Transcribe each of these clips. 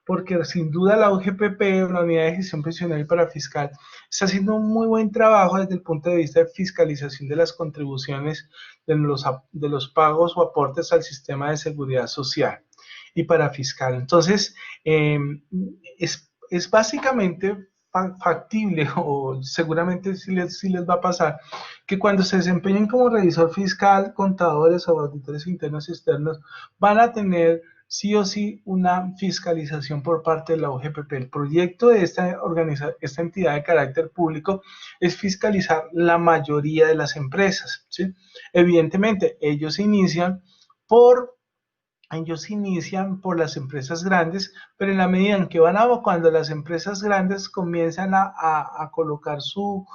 porque sin duda la UGPP, la Unidad de Gestión Pensional y Parafiscal, está haciendo un muy buen trabajo desde el punto de vista de fiscalización de las contribuciones de los pagos o aportes al sistema de seguridad social y parafiscal. Entonces, es básicamente factible, o seguramente sí les va a pasar, que cuando se desempeñen como revisor fiscal, contadores o auditores internos y externos, van a tener sí o sí una fiscalización por parte de la UGPP. El proyecto de esta entidad de carácter público es fiscalizar la mayoría de las empresas, ¿sí? Evidentemente, ellos inician por las empresas grandes, pero en la medida en que cuando las empresas grandes comienzan a colocar su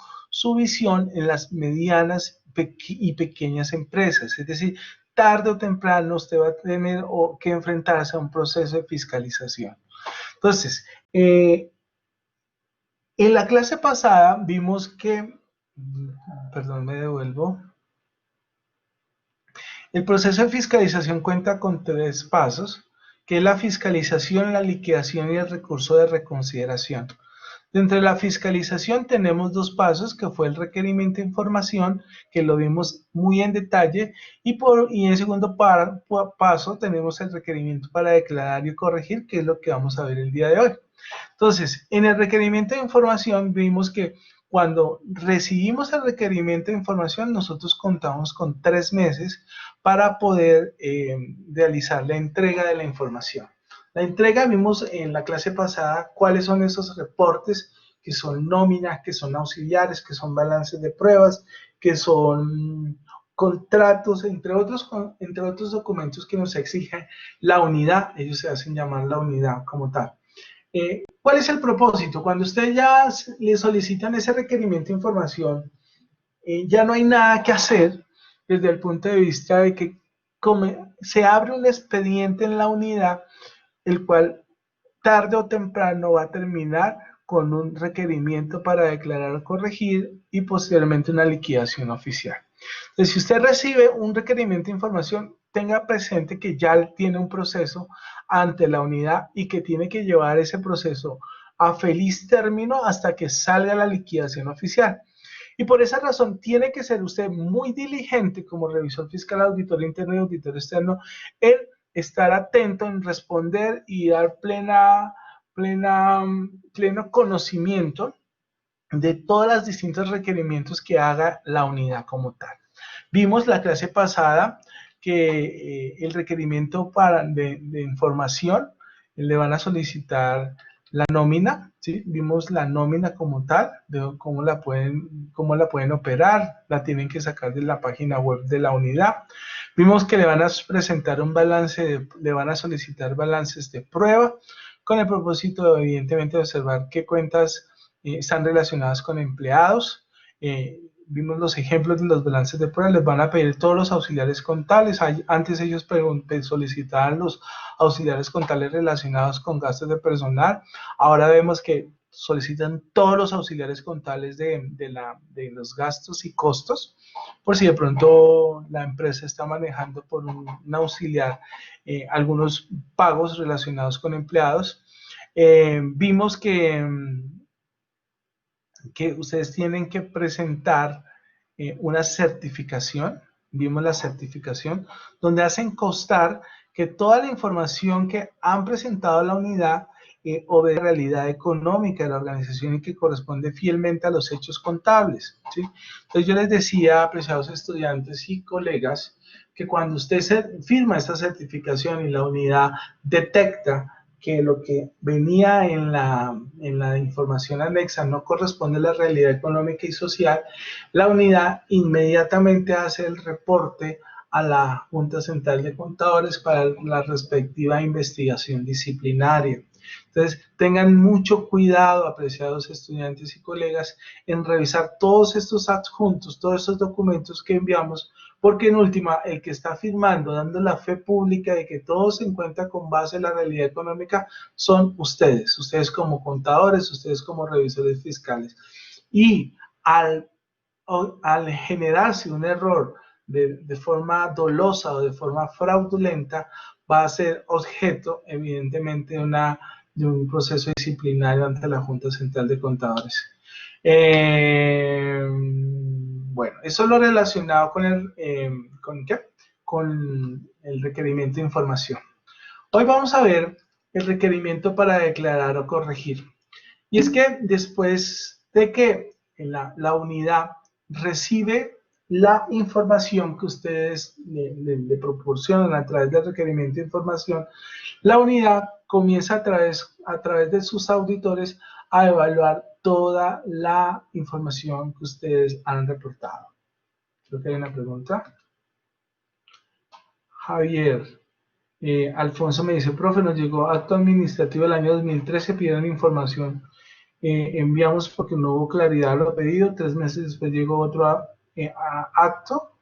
visión en las medianas y pequeñas empresas, es decir, tarde o temprano usted va a tener que enfrentarse a un proceso de fiscalización. Entonces, en la clase pasada vimos que, perdón, me devuelvo. El proceso de fiscalización cuenta con 3 pasos, que es la fiscalización, la liquidación y el recurso de reconsideración. Dentro de la fiscalización tenemos 2 pasos, que fue el requerimiento de información, que lo vimos muy en detalle, y en segundo paso tenemos el requerimiento para declarar y corregir, que es lo que vamos a ver el día de hoy. Entonces, en el requerimiento de información vimos que cuando recibimos el requerimiento de información, nosotros contamos con 3 meses para poder realizar la entrega de la información. La entrega, vimos en la clase pasada cuáles son esos reportes, que son nóminas, que son auxiliares, que son balances de pruebas, que son contratos, entre otros documentos que nos exige la unidad. Ellos se hacen llamar la unidad como tal. ¿Cuál es el propósito? Cuando usted ya le solicitan ese requerimiento de información, ya no hay nada que hacer desde el punto de vista de que se abre un expediente en la unidad, el cual tarde o temprano va a terminar con un requerimiento para declarar o corregir y posteriormente una liquidación oficial. Entonces, si usted recibe un requerimiento de información, tenga presente que ya tiene un proceso ante la unidad y que tiene que llevar ese proceso a feliz término hasta que salga la liquidación oficial. Y por esa razón tiene que ser usted muy diligente como revisor fiscal, auditor interno y auditor externo en estar atento en responder y dar pleno conocimiento de todos los distintos requerimientos que haga la unidad como tal. Vimos la clase pasada que el requerimiento de información le van a solicitar la nómina, ¿sí? Vimos la nómina como tal, de cómo la pueden operar, la tienen que sacar de la página web de la unidad. Vimos que le van a presentar un balance, le van a solicitar balances de prueba, con el propósito, evidentemente, de observar qué cuentas están relacionadas con empleados. Vimos los ejemplos de los balances de prueba, les van a pedir todos los auxiliares contables. Antes ellos solicitaban los auxiliares contables relacionados con gastos de personal. Ahora vemos que solicitan todos los auxiliares contables de los gastos y costos, por si de pronto la empresa está manejando por un auxiliar algunos pagos relacionados con empleados. Vimos que ustedes tienen que presentar una certificación, vimos la certificación, donde hacen constar que toda la información que han presentado a la unidad obedece a la realidad económica de la organización y que corresponde fielmente a los hechos contables, ¿sí? Entonces yo les decía, apreciados estudiantes y colegas, que cuando usted firma esta certificación y la unidad detecta que lo que venía en la información anexa no corresponde a la realidad económica y social, la unidad inmediatamente hace el reporte a la Junta Central de Contadores para la respectiva investigación disciplinaria. Entonces, tengan mucho cuidado, apreciados estudiantes y colegas, en revisar todos estos adjuntos, todos estos documentos que enviamos, porque en última, el que está firmando, dando la fe pública de que todo se encuentra con base en la realidad económica, son ustedes como contadores, ustedes como revisores fiscales. Y al generarse un error de forma dolosa o de forma fraudulenta, va a ser objeto, evidentemente, de una de un proceso disciplinario ante la Junta Central de Contadores. Bueno, eso es lo relacionado con con el requerimiento de información. Hoy vamos a ver el requerimiento para declarar o corregir. Y es que después de que la unidad recibe la información que ustedes le proporcionan a través del requerimiento de información, la unidad comienza a través de sus auditores a evaluar toda la información que ustedes han reportado. Creo que hay una pregunta. Javier. Alfonso me dice, profe, nos llegó acto administrativo del año 2013, pidieron información. Enviamos porque no hubo claridad a lo pedido. 3 meses después llegó otro acto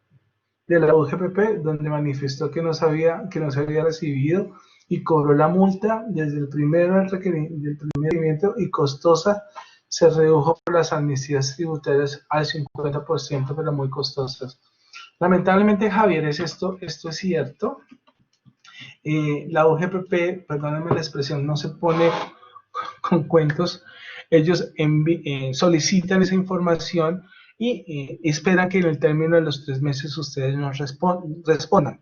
de la UGPP donde manifestó que no se había recibido y cobró la multa desde el primer requerimiento y costosa. Se redujo por las amnistías tributarias al 50%, pero muy costosas. Lamentablemente, Javier, esto es cierto. La UGPP, perdónenme la expresión, no se pone con cuentos. Ellos solicitan esa información y esperan que en el término de los 3 meses ustedes nos respondan.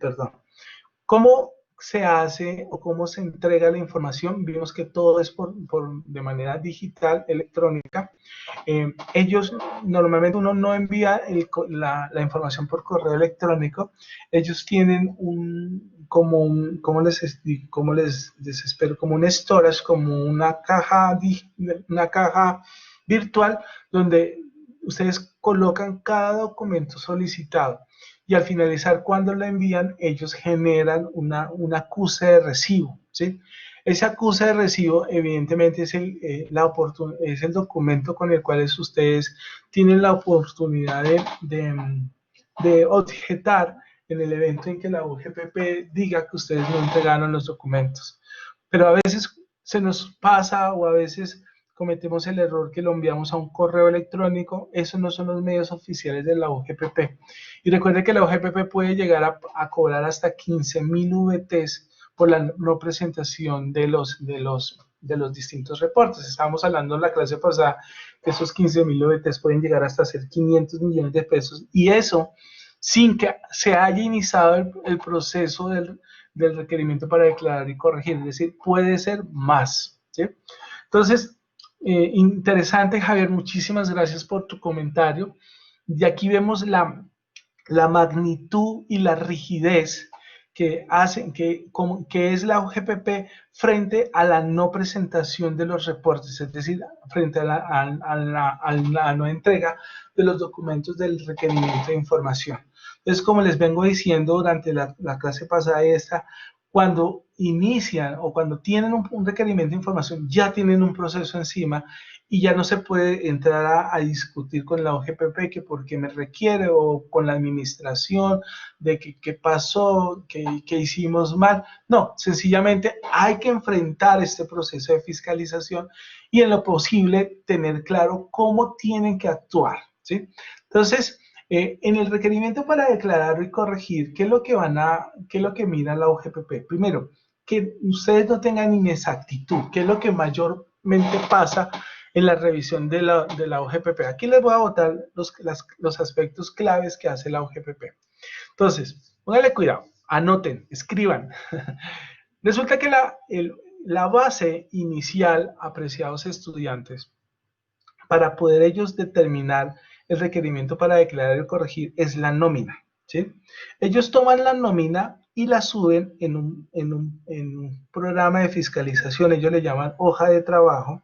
¿Cómo se hace o cómo se entrega la información? Vimos que todo es de manera digital, electrónica. Ellos, normalmente uno no envía la información por correo electrónico. Ellos tienen como un storage, como una caja virtual donde ustedes colocan cada documento solicitado. Y al finalizar, cuando la envían, ellos generan una acuse de recibo, ¿sí? Ese acuse de recibo, evidentemente, es el documento con el cual ustedes tienen la oportunidad de objetar en el evento en que la UGPP diga que ustedes no entregaron los documentos. Pero a veces se nos pasa o a veces cometemos el error que lo enviamos a un correo electrónico. Esos no son los medios oficiales de la UGPP. Y recuerde que la UGPP puede llegar a cobrar hasta 15.000 VTs por la no presentación de los distintos reportes. Estábamos hablando en la clase pasada que esos 15.000 VTs pueden llegar hasta ser 500 millones de pesos, y eso sin que se haya iniciado el proceso del requerimiento para declarar y corregir, es decir, puede ser más, ¿sí? Entonces, interesante, Javier, muchísimas gracias por tu comentario. Y aquí vemos la magnitud y la rigidez que hacen, que es la UGPP frente a la no presentación de los reportes, es decir, frente a la no entrega de los documentos del requerimiento de información. Entonces, como les vengo diciendo durante la clase pasada y esta, cuando inician o cuando tienen un requerimiento de información, ya tienen un proceso encima y ya no se puede entrar a discutir con la OGPP que por qué me requiere, o con la administración de qué pasó, qué hicimos mal. No, sencillamente hay que enfrentar este proceso de fiscalización y en lo posible tener claro cómo tienen que actuar, ¿sí? Entonces, en el requerimiento para declarar y corregir, ¿qué es lo que mira la OGPP? Primero, que ustedes no tengan inexactitud, que es lo que mayormente pasa en la revisión de la OGPP. Aquí les voy a botar los aspectos claves que hace la OGPP. Entonces, pónganle cuidado, anoten, escriban. Resulta que la base inicial, apreciados estudiantes, para poder ellos determinar el requerimiento para declarar y corregir, es la nómina, ¿sí? Ellos toman la nómina y la suben en un programa de fiscalización, ellos le llaman hoja de trabajo,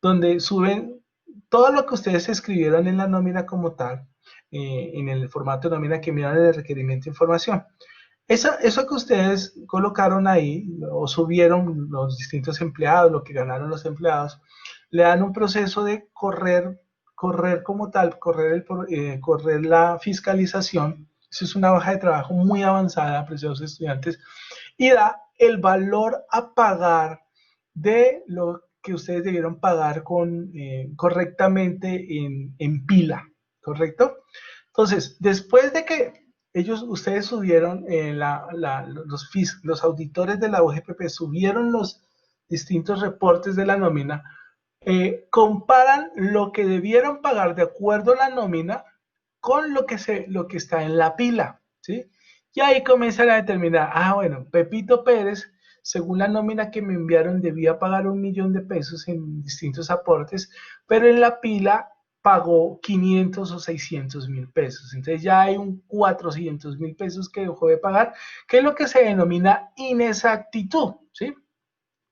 donde suben todo lo que ustedes escribieron en la nómina como tal, en el formato de nómina que miran en el requerimiento de información. Eso que ustedes colocaron ahí, o subieron los distintos empleados, lo que ganaron los empleados, le dan un proceso de correr como tal, correr la fiscalización. Eso es una hoja de trabajo muy avanzada, preciosos estudiantes, y da el valor a pagar de lo que ustedes debieron pagar correctamente en pila, ¿correcto? Entonces, después de que ustedes subieron, los auditores de la OGPP subieron distintos reportes de la nómina, comparan lo que debieron pagar de acuerdo a la nómina con lo que está en la pila, ¿sí? Y ahí comienzan a determinar, bueno, Pepito Pérez, según la nómina que me enviaron, debía pagar 1.000.000 de pesos en distintos aportes, pero en la pila pagó 500 o 600.000 pesos. Entonces ya hay un 400.000 pesos que dejó de pagar, que es lo que se denomina inexactitud, ¿sí?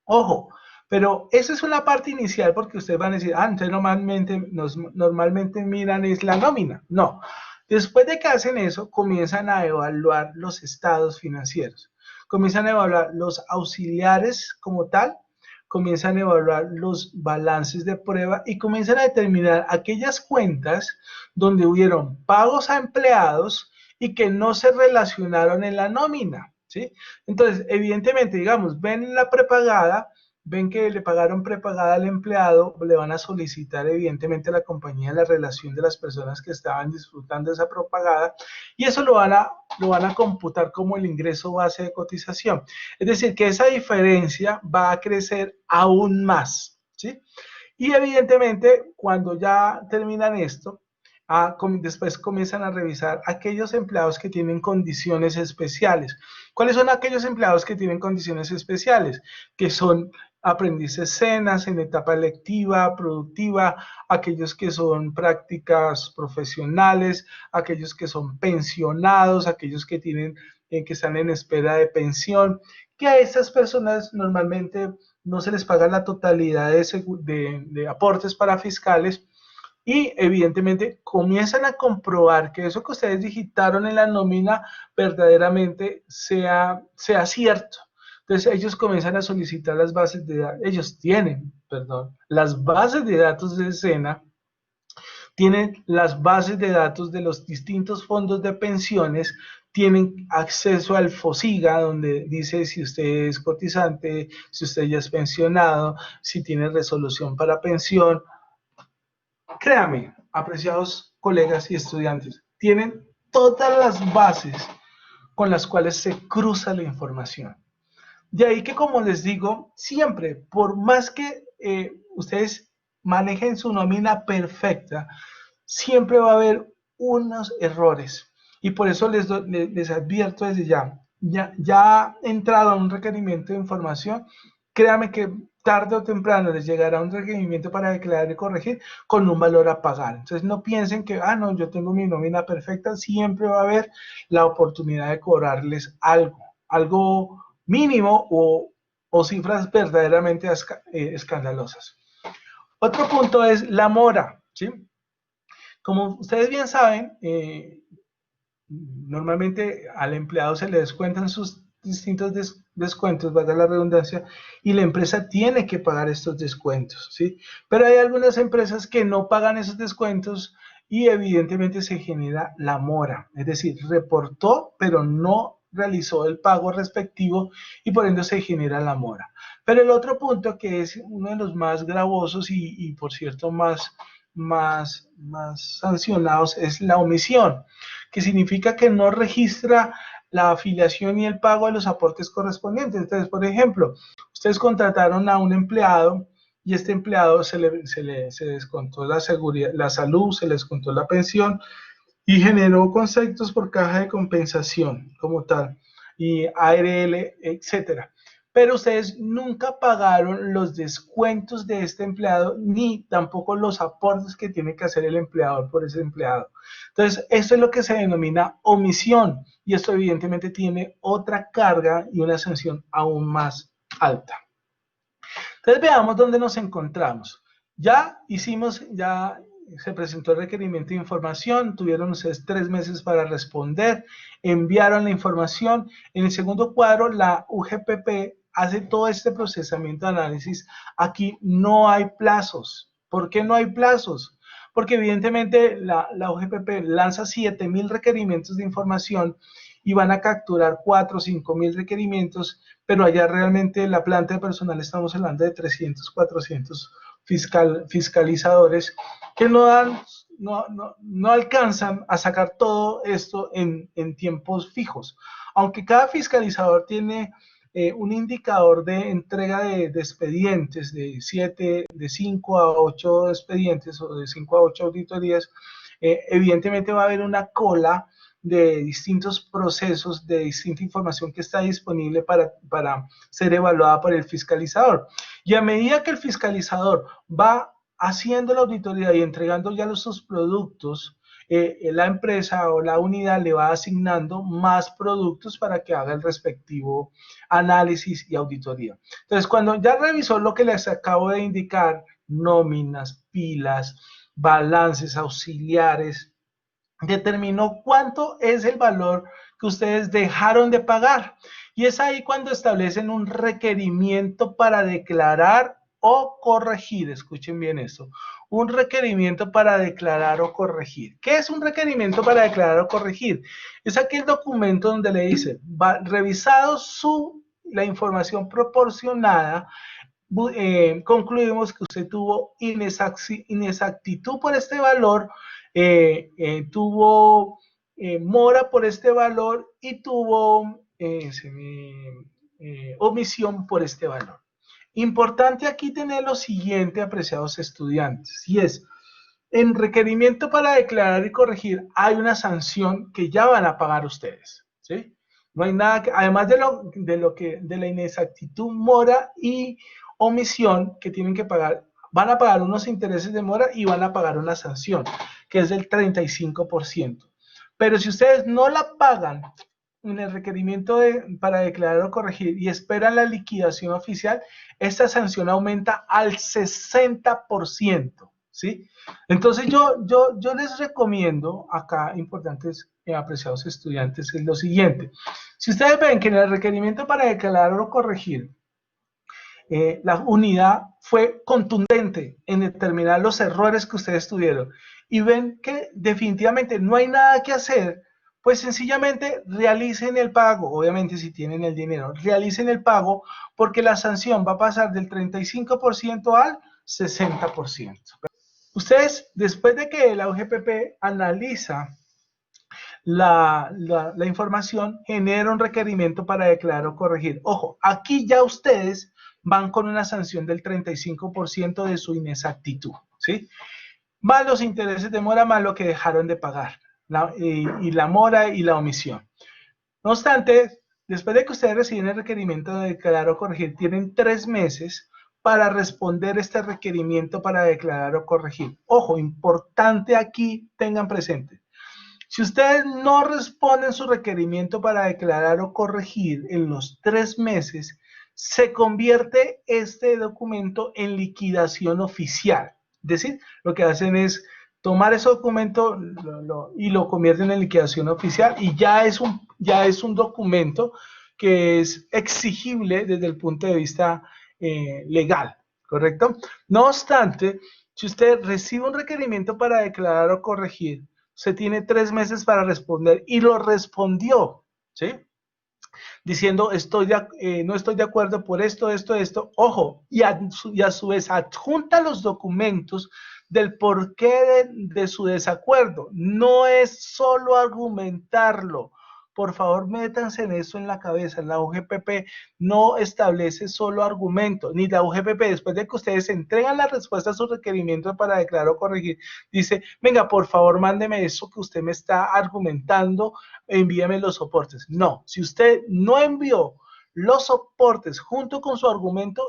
Ojo, pero esa es una parte inicial porque ustedes van a decir, entonces normalmente miran es la nómina. No, después de que hacen eso, comienzan a evaluar los estados financieros, comienzan a evaluar los auxiliares como tal, comienzan a evaluar los balances de prueba y comienzan a determinar aquellas cuentas donde hubieron pagos a empleados y que no se relacionaron en la nómina, ¿sí? Entonces, evidentemente, digamos, ven la prepagada, ven que le pagaron prepagada al empleado, le van a solicitar evidentemente a la compañía la relación de las personas que estaban disfrutando de esa prepagada y eso lo van a computar como el ingreso base de cotización. Es decir, que esa diferencia va a crecer aún más, ¿sí? Y evidentemente, cuando ya terminan esto, después comienzan a revisar aquellos empleados que tienen condiciones especiales. ¿Cuáles son aquellos empleados que tienen condiciones especiales? Que son aprendices cenas en etapa lectiva, productiva, aquellos que son prácticas profesionales, aquellos que son pensionados, aquellos que que están en espera de pensión, que a estas personas normalmente no se les paga la totalidad de aportes para fiscales y evidentemente comienzan a comprobar que eso que ustedes digitaron en la nómina verdaderamente sea cierto. Entonces ellos comienzan a solicitar las bases de datos, las bases de datos de SENA, tienen las bases de datos de los distintos fondos de pensiones, tienen acceso al FOSIGA, donde dice si usted es cotizante, si usted ya es pensionado, si tiene resolución para pensión. Créame, apreciados colegas y estudiantes, tienen todas las bases con las cuales se cruza la información. De ahí que, como les digo, siempre, por más que ustedes manejen su nómina perfecta, siempre va a haber unos errores. Y por eso les advierto desde ya entrado a un requerimiento de información, créanme que tarde o temprano les llegará un requerimiento para declarar y corregir con un valor a pagar. Entonces no piensen que, no, yo tengo mi nómina perfecta, siempre va a haber la oportunidad de cobrarles algo mínimo o cifras verdaderamente escandalosas. Otro punto es la mora, ¿sí? Como ustedes bien saben, normalmente al empleado se le descuentan sus distintos descuentos, valga la redundancia, y la empresa tiene que pagar estos descuentos, ¿sí? Pero hay algunas empresas que no pagan esos descuentos y evidentemente se genera la mora, es decir, reportó pero no realizó el pago respectivo y por ende se genera la mora. Pero el otro punto que es uno de los más gravosos y por cierto más sancionados es la omisión, que significa que no registra la afiliación y el pago de los aportes correspondientes. Entonces, por ejemplo, ustedes contrataron a un empleado y este empleado se descontó la seguridad, la salud, se les descontó la pensión y generó conceptos por caja de compensación como tal, y ARL, etcétera. Pero ustedes nunca pagaron los descuentos de este empleado ni tampoco los aportes que tiene que hacer el empleador por ese empleado. Entonces, esto es lo que se denomina omisión y esto evidentemente tiene otra carga y una sanción aún más alta. Entonces, veamos dónde nos encontramos. Ya se presentó el requerimiento de información, tuvieron ustedes 3 meses para responder, enviaron la información. En el segundo cuadro, la UGPP hace todo este procesamiento de análisis. Aquí no hay plazos. ¿Por qué no hay plazos? Porque evidentemente la UGPP lanza 7.000 requerimientos de información y van a capturar 4 o 5.000 requerimientos, pero allá realmente la planta de personal estamos hablando de 300, 400 fiscalizadores que no alcanzan a sacar todo esto en tiempos fijos. Aunque cada fiscalizador tiene un indicador de entrega de expedientes de 5 a 8 expedientes o de 5 a 8 auditorías, evidentemente va a haber una cola de distintos procesos, de distinta información que está disponible para ser evaluada por el fiscalizador. Y a medida que el fiscalizador va haciendo la auditoría y entregando ya sus productos, la empresa o la unidad le va asignando más productos para que haga el respectivo análisis y auditoría. Entonces, cuando ya revisó lo que les acabo de indicar, nóminas, pilas, balances auxiliares, determinó cuánto es el valor que ustedes dejaron de pagar. Y es ahí cuando establecen un requerimiento para declarar o corregir. Escuchen bien esto. Un requerimiento para declarar o corregir. ¿Qué es un requerimiento para declarar o corregir? Es aquel documento donde le dice, revisado la información proporcionada, concluimos que usted tuvo inexactitud por este valor, tuvo mora por este valor y tuvo omisión por este valor. Importante aquí tener lo siguiente, apreciados estudiantes, y es, en requerimiento para declarar y corregir hay una sanción que ya van a pagar ustedes, ¿sí? No hay nada que, además de la inexactitud, mora y omisión que tienen que pagar, van a pagar unos intereses de mora y van a pagar una sanción, que es del 35%. Pero si ustedes no la pagan en el requerimiento para declarar o corregir y esperan la liquidación oficial, esta sanción aumenta al 60%, ¿sí? Entonces yo les recomiendo acá, importantes apreciados estudiantes, es lo siguiente. Si ustedes ven que en el requerimiento para declarar o corregir, la unidad fue contundente en determinar los errores que ustedes tuvieron y ven que definitivamente no hay nada que hacer, pues sencillamente realicen el pago, obviamente si tienen el dinero, realicen el pago porque la sanción va a pasar del 35% al 60%. Ustedes, después de que la UGPP analiza la información, genera un requerimiento para declarar o corregir. Ojo, aquí ya ustedes van con una sanción del 35% de su inexactitud, ¿sí? Más los intereses de mora, más lo que dejaron de pagar, y la mora y la omisión. No obstante, después de que ustedes reciben el requerimiento de declarar o corregir, tienen 3 meses para responder este requerimiento para declarar o corregir. Ojo, importante aquí, tengan presente. Si ustedes no responden su requerimiento para declarar o corregir en los 3 meses, se convierte este documento en liquidación oficial. Es decir, lo que hacen es tomar ese documento y lo convierten en liquidación oficial y ya es un documento que es exigible desde el punto de vista legal, ¿correcto? No obstante, si usted recibe un requerimiento para declarar o corregir, se tiene 3 meses para responder y lo respondió, ¿sí? Diciendo, no estoy de acuerdo por esto, ojo, y a su vez adjunta los documentos del porqué de su desacuerdo. No es solo argumentarlo. Por favor, métanse en eso en la cabeza. La UGPP no establece solo argumentos, ni la UGPP, después de que ustedes entregan la respuesta a sus requerimientos para declarar o corregir, dice, venga, por favor, mándeme eso que usted me está argumentando, envíeme los soportes. No, si usted no envió los soportes junto con su argumento,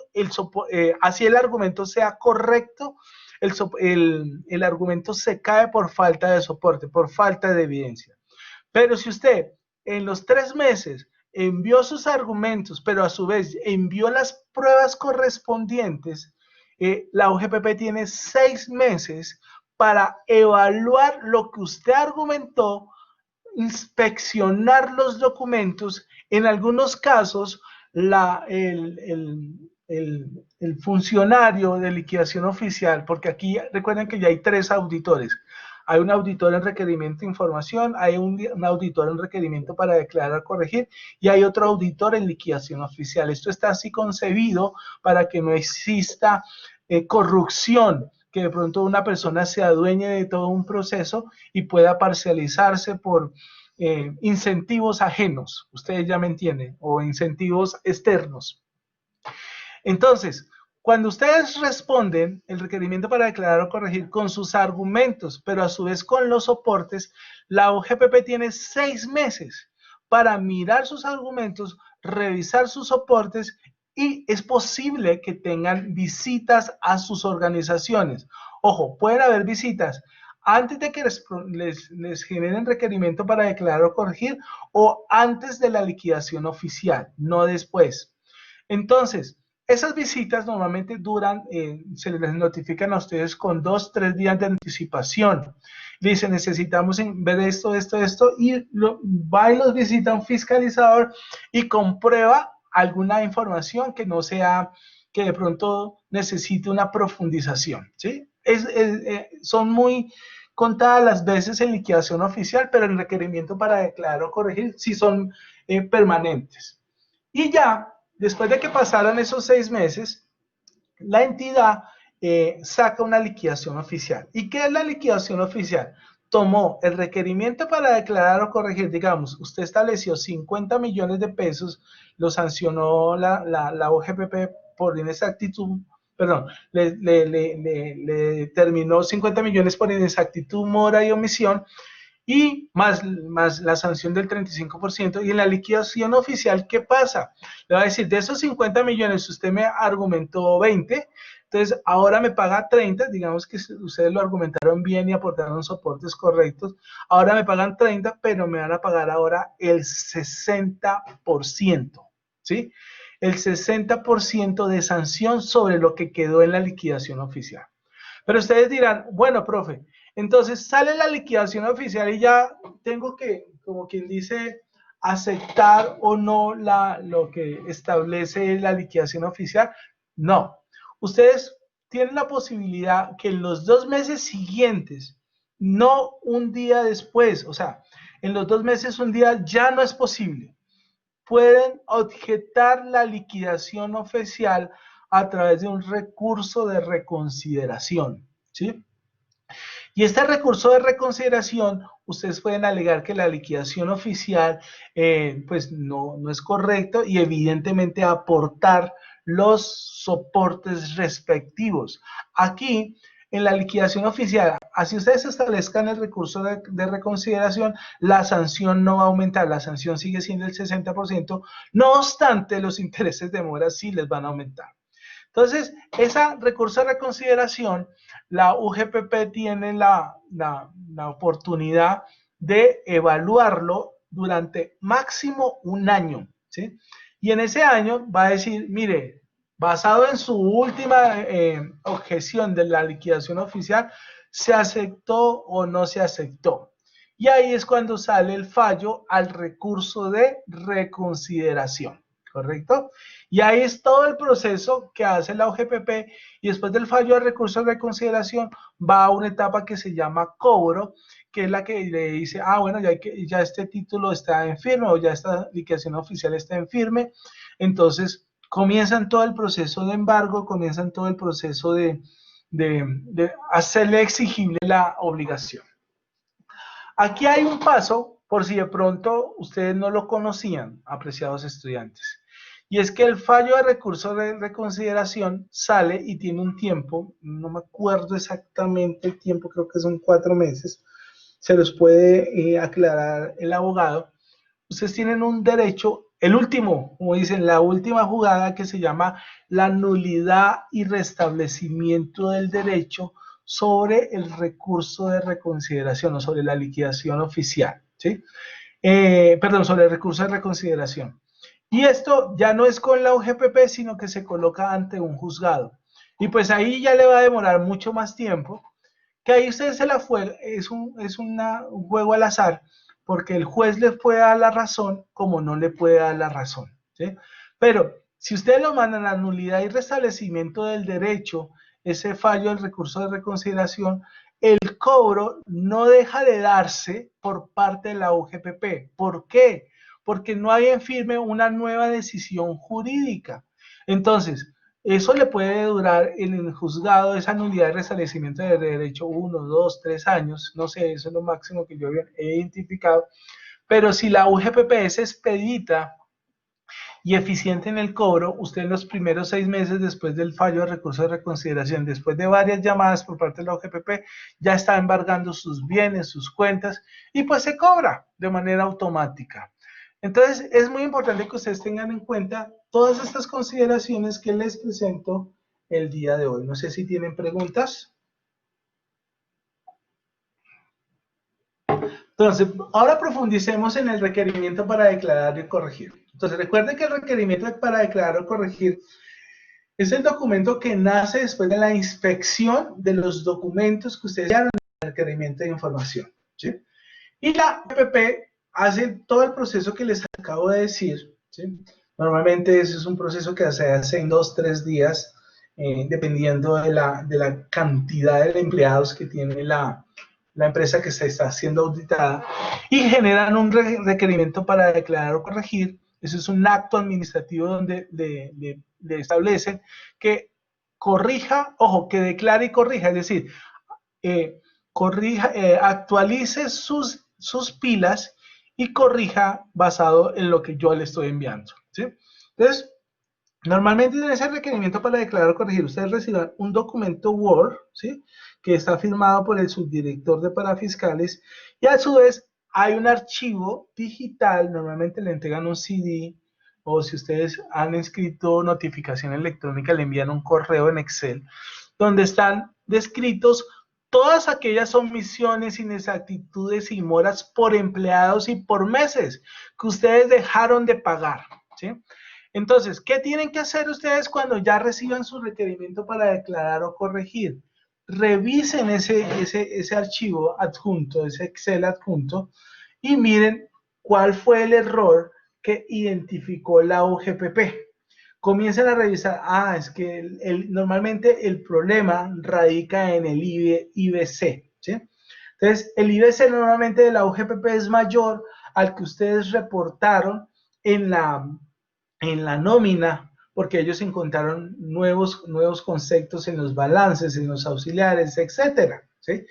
así el argumento sea correcto, el argumento se cae por falta de soporte, por falta de evidencia. Pero si usted en los 3 meses envió sus argumentos, pero a su vez envió las pruebas correspondientes, la UGPP tiene 6 meses para evaluar lo que usted argumentó, inspeccionar los documentos. En algunos casos, el funcionario de liquidación oficial, porque aquí recuerden que ya hay 3 auditores. Hay un auditor en requerimiento de información, hay un auditor en requerimiento para declarar, corregir, y hay otro auditor en liquidación oficial. Esto está así concebido para que no exista corrupción, que de pronto una persona se adueñe de todo un proceso y pueda parcializarse por incentivos ajenos, ustedes ya me entienden, o incentivos externos. Entonces, cuando ustedes responden el requerimiento para declarar o corregir con sus argumentos, pero a su vez con los soportes, la OGPP tiene 6 meses para mirar sus argumentos, revisar sus soportes y es posible que tengan visitas a sus organizaciones. Ojo, pueden haber visitas antes de que les generen requerimiento para declarar o corregir o antes de la liquidación oficial, no después. Entonces, esas visitas normalmente duran, se les notifican a ustedes con 2, 3 días de anticipación. Dicen, necesitamos ver esto, y va y los visita un fiscalizador y comprueba alguna información que no sea, que de pronto necesite una profundización, ¿sí? Son muy contadas las veces en liquidación oficial, pero el requerimiento para declarar o corregir sí son permanentes. Y ya, después de que pasaron esos 6 meses, la entidad saca una liquidación oficial. ¿Y qué es la liquidación oficial? Tomó el requerimiento para declarar o corregir, digamos, usted estableció 50 millones de pesos, lo sancionó la OGPP por inexactitud, perdón, le determinó 50 millones por inexactitud, mora y omisión, y más la sanción del 35%. Y en la liquidación oficial, ¿qué pasa? Le va a decir, de esos 50 millones, usted me argumentó 20, entonces ahora me paga 30, digamos que ustedes lo argumentaron bien y aportaron soportes correctos, ahora me pagan 30, pero me van a pagar ahora el 60%, ¿sí? El 60% de sanción sobre lo que quedó en la liquidación oficial. Pero ustedes dirán, bueno, profe, entonces sale la liquidación oficial y ya tengo que, como quien dice, aceptar o no lo que establece la liquidación oficial. No, ustedes tienen la posibilidad que en los 2 meses siguientes, no un día después, o sea, en los 2 meses un día ya no es posible. Pueden objetar la liquidación oficial a través de un recurso de reconsideración, ¿sí? Y este recurso de reconsideración, ustedes pueden alegar que la liquidación oficial pues no es correcto y evidentemente aportar los soportes respectivos. Aquí, en la liquidación oficial, así ustedes establezcan el recurso de reconsideración, la sanción no va a aumentar, la sanción sigue siendo el 60%, no obstante, los intereses de mora sí les van a aumentar. Entonces, ese recurso de reconsideración, la UGPP tiene la oportunidad de evaluarlo durante máximo un año, ¿sí? Y en ese año va a decir, mire, basado en su última objeción de la liquidación oficial, ¿se aceptó o no se aceptó? Y ahí es cuando sale el fallo al recurso de reconsideración, ¿correcto? Y ahí es todo el proceso que hace la OGPP y después del fallo de recurso de reconsideración va a una etapa que se llama cobro, que es la que le dice, bueno, ya este título está en firme o ya esta liquidación oficial está en firme. Entonces comienzan todo el proceso de embargo, comienzan todo el proceso de hacerle exigible la obligación. Aquí hay un paso, por si de pronto ustedes no lo conocían, apreciados estudiantes. Y es que el fallo de recurso de reconsideración sale y tiene un tiempo, no me acuerdo exactamente el tiempo, creo que son 4 meses, se los puede aclarar el abogado. Ustedes tienen un derecho, el último, como dicen, la última jugada que se llama la nulidad y restablecimiento del derecho sobre el recurso de reconsideración o sobre la liquidación oficial, ¿sí? Perdón, sobre el recurso de reconsideración. Y esto ya no es con la UGPP, sino que se coloca ante un juzgado. Y pues ahí ya le va a demorar mucho más tiempo, que ahí usted se la fue, es un juego al azar, porque el juez le puede dar la razón como no le puede dar la razón, ¿sí? Pero si ustedes lo mandan a nulidad y restablecimiento del derecho, ese fallo del recurso de reconsideración, el cobro no deja de darse por parte de la UGPP. ¿Por qué? Porque no hay en firme una nueva decisión jurídica. Entonces, eso le puede durar en el juzgado, esa nulidad de restablecimiento de derecho, 1, 2, 3 años, no sé, eso es lo máximo que yo he identificado, Pero si la UGPP es expedita y eficiente en el cobro, usted en los primeros 6 meses después del fallo de recurso de reconsideración, después de varias llamadas por parte de la UGPP, ya está embargando sus bienes, sus cuentas, y pues se cobra de manera automática. Entonces, es muy importante que ustedes tengan en cuenta todas estas consideraciones que les presento el día de hoy. No sé si tienen preguntas. Entonces, ahora profundicemos en el requerimiento para declarar y corregir. Entonces, recuerden que el requerimiento para declarar o corregir es el documento que nace después de la inspección de los documentos que ustedes ya en el requerimiento de información, ¿sí? Y la EPP hace todo el proceso que les acabo de decir, ¿sí? Normalmente ese es un proceso que se hace en 2 o 3 días, dependiendo de la cantidad de empleados que tiene la empresa que se está siendo auditada, y generan un requerimiento para declarar o corregir. Eso es un acto administrativo donde le establecen que corrija, ojo, que declare y corrija, es decir, corrija, actualice sus pilas y corrija basado en lo que yo le estoy enviando, ¿sí? Entonces, normalmente en ese requerimiento para declarar o corregir, ustedes reciban un documento Word, ¿sí? Que está firmado por el subdirector de parafiscales, y a su vez hay un archivo digital, normalmente le entregan un CD, o si ustedes han escrito notificación electrónica, le envían un correo en Excel, donde están descritos todas aquellas omisiones, inexactitudes y moras por empleados y por meses que ustedes dejaron de pagar, ¿sí? Entonces, ¿qué tienen que hacer ustedes cuando ya reciban su requerimiento para declarar o corregir? Revisen ese archivo adjunto, ese Excel adjunto, y miren cuál fue el error que identificó la UGPP. Comiencen a revisar, es que normalmente el problema radica en el IBC, ¿sí? Entonces, el IBC normalmente de la UGPP es mayor al que ustedes reportaron en la nómina, porque ellos encontraron nuevos conceptos en los balances, en los auxiliares, etcétera, ¿sí?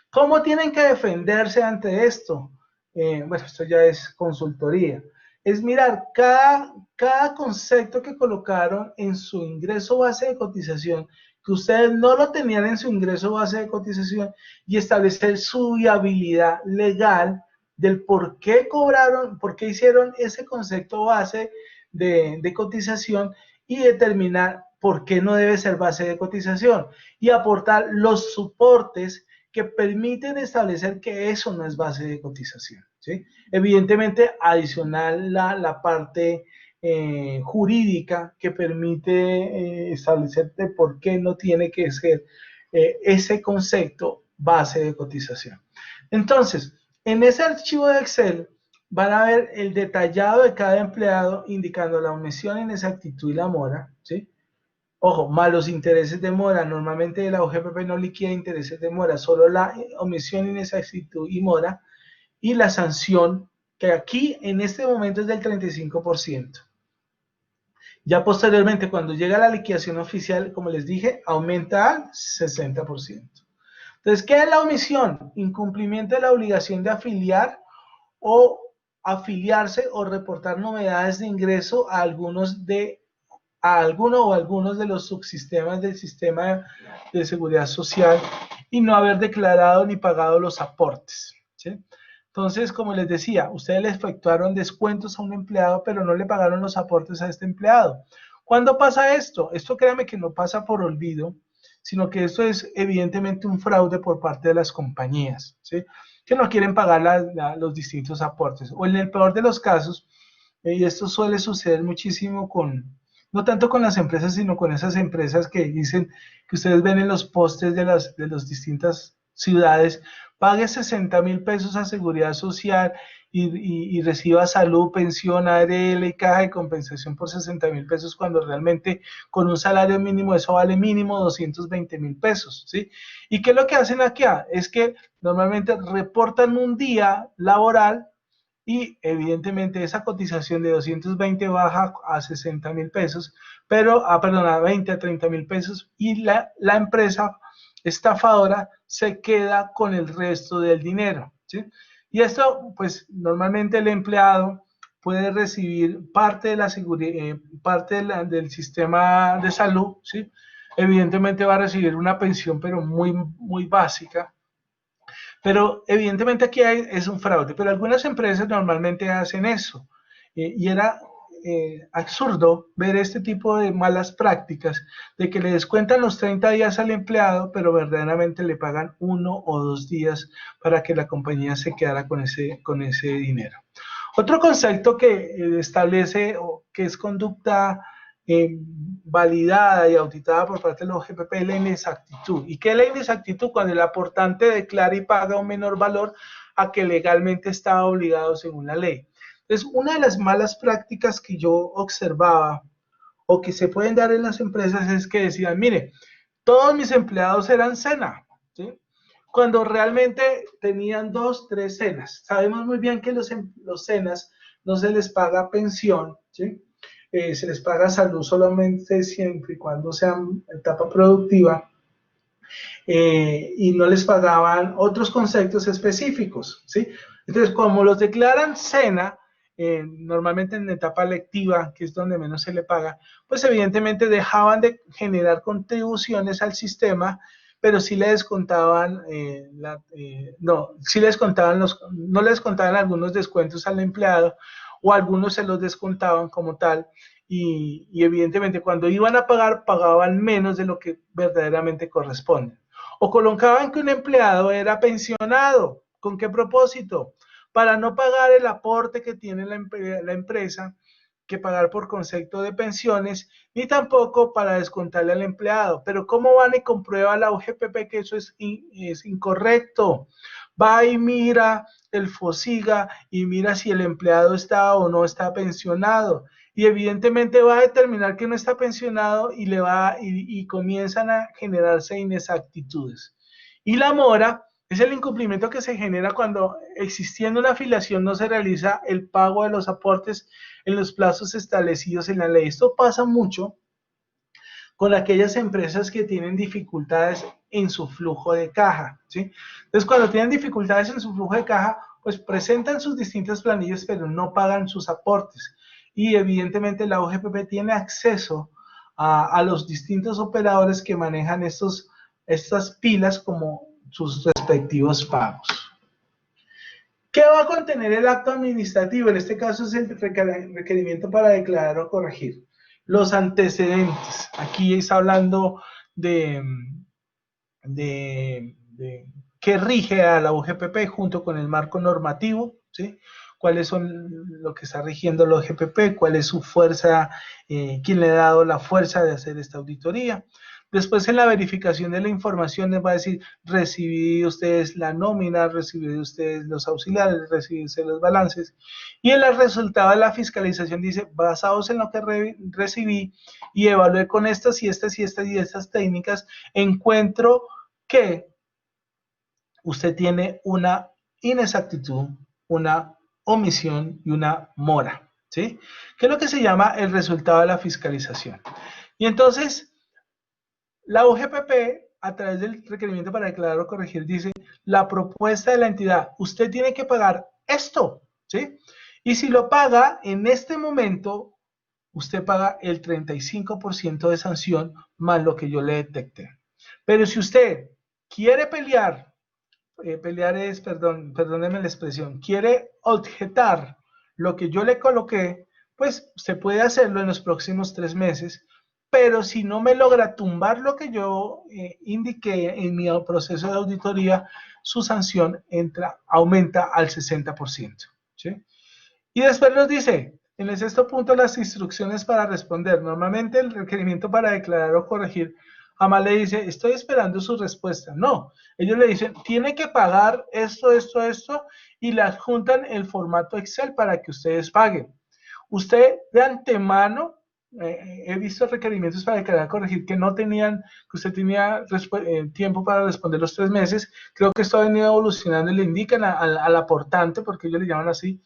¿Cómo tienen que defenderse ante esto? Bueno, esto ya es consultoría. Es mirar cada concepto que colocaron en su ingreso base de cotización, que ustedes no lo tenían en su ingreso base de cotización, y establecer su viabilidad legal del por qué cobraron, por qué hicieron ese concepto base de cotización, y determinar por qué no debe ser base de cotización, y aportar los soportes que permiten establecer que eso no es base de cotización, ¿sí? Evidentemente, adicional la parte jurídica que permite establecer de por qué no tiene que ser ese concepto base de cotización. Entonces, en ese archivo de Excel van a ver el detallado de cada empleado, indicando la omisión, inexactitud y la mora, ¿sí? Ojo, más los intereses de mora. Normalmente la OGPP no liquida intereses de mora, solo la omisión, inexactitud y mora, y la sanción, que aquí en este momento es del 35%. Ya posteriormente, cuando llega la liquidación oficial, como les dije, aumenta al 60%. Entonces, ¿qué es la omisión? Incumplimiento de la obligación de afiliar o afiliarse o reportar novedades de ingreso a alguno o algunos de los subsistemas del sistema de seguridad social, y no haber declarado ni pagado los aportes, ¿sí? Entonces, como les decía, ustedes le efectuaron descuentos a un empleado, pero no le pagaron los aportes a este empleado. ¿Cuándo pasa esto? Esto, créanme, que no pasa por olvido, sino que esto es evidentemente un fraude por parte de las compañías, ¿sí? Que no quieren pagar los distintos aportes. O en el peor de los casos, y esto suele suceder muchísimo no tanto con las empresas, sino con esas empresas que dicen, que ustedes ven en los postes de las distintas ciudades: pague 60,000 pesos a seguridad social y reciba salud, pensión, ARL y caja de compensación por 60,000 pesos, cuando realmente con un salario mínimo eso vale mínimo 220,000 pesos, ¿sí? ¿Y qué es lo que hacen aquí? Es que normalmente reportan un día laboral, y evidentemente esa cotización de 220 baja a 60,000 pesos, pero, perdón, a 20, a 30,000 pesos, y la empresa estafadora se queda con el resto del dinero, ¿sí? Y esto, pues normalmente el empleado puede recibir parte de la seguridad, del sistema de salud, ¿sí? Evidentemente va a recibir una pensión, pero muy básica. Pero evidentemente aquí es un fraude, pero algunas empresas normalmente hacen eso. Y era absurdo ver este tipo de malas prácticas, de que le descuentan los 30 días al empleado, pero verdaderamente le pagan 1 o 2 días para que la compañía se quedara con ese dinero. Otro concepto que establece que es conducta validada y auditada por parte de la OGPP es la inexactitud. ¿Y qué es la inexactitud? Cuando el aportante declara y paga un menor valor a que legalmente estaba obligado según la ley. Entonces, una de las malas prácticas que yo observaba o que se pueden dar en las empresas es que decían, mire, todos mis empleados eran SENA, ¿sí? Cuando realmente tenían 2, 3 SENAs. Sabemos muy bien que los SENAs no se les paga pensión, ¿sí? Se les paga salud solamente siempre y cuando sean etapa productiva, y no les pagaban otros conceptos específicos, ¿sí? Entonces, como los declaran SENA, normalmente en etapa lectiva, que es donde menos se le paga, pues evidentemente dejaban de generar contribuciones al sistema, pero sí le descontaban, no le descontaban algunos descuentos al empleado, o algunos se los descontaban como tal, y evidentemente cuando iban a pagar, pagaban menos de lo que verdaderamente corresponde. O colocaban que un empleado era pensionado. ¿Con qué propósito? Para no pagar el aporte que tiene la empresa, que pagar por concepto de pensiones, ni tampoco para descontarle al empleado. Pero ¿cómo van y comprueba la OGPP que eso es incorrecto? Va y mira el FOSIGA y mira si el empleado está o no está pensionado. Y evidentemente va a determinar que no está pensionado y comienzan a generarse inexactitudes. Y la mora es el incumplimiento que se genera cuando, existiendo una afiliación, no se realiza el pago de los aportes en los plazos establecidos en la ley. Esto pasa mucho con aquellas empresas que tienen dificultades en su flujo de caja, ¿sí? Entonces, cuando tienen dificultades en su flujo de caja, pues presentan sus distintas planillas, pero no pagan sus aportes. Y evidentemente la OGPP tiene acceso a los distintos operadores que manejan estas pilas como sus respectivos pagos. ¿Qué va a contener el acto administrativo? En este caso es el requerimiento para declarar o corregir. Los antecedentes. Aquí está hablando de qué rige a la UGPP junto con el marco normativo, ¿sí? Cuáles son lo que está rigiendo la UGPP, cuál es su fuerza, quién le ha dado la fuerza de hacer esta auditoría. Después, en la verificación de la información, les va a decir, recibí ustedes la nómina, recibí ustedes los auxiliares, recibí ustedes los balances. Y en el resultado de la fiscalización dice, basados en lo que recibí y evalué con estas y estas y estas y estas técnicas, encuentro que usted tiene una inexactitud, una omisión y una mora, ¿sí? Que es lo que se llama el resultado de la fiscalización. Y entonces, la UGPP, a través del requerimiento para declarar o corregir, dice, la propuesta de la entidad, usted tiene que pagar esto, ¿sí? Y si lo paga en este momento, usted paga el 35% de sanción más lo que yo le detecté. Pero si usted quiere pelear es, perdóneme la expresión, quiere objetar lo que yo le coloqué, pues se puede hacerlo en los próximos 3 meses, pero si no me logra tumbar lo que yo indiqué en mi proceso de auditoría, su sanción aumenta al 60%, ¿sí? Y después nos dice, en el sexto punto, las instrucciones para responder. Normalmente el requerimiento para declarar o corregir, jamás le dice, estoy esperando su respuesta. No, ellos le dicen, tiene que pagar esto, esto, esto, y le adjuntan el formato Excel para que ustedes paguen. Usted de antemano, he visto requerimientos para declarar o corregir que no tenían, que usted tenía tiempo para responder los 3 meses. Creo que esto ha venido evolucionando y le indican al aportante, porque ellos le llaman así,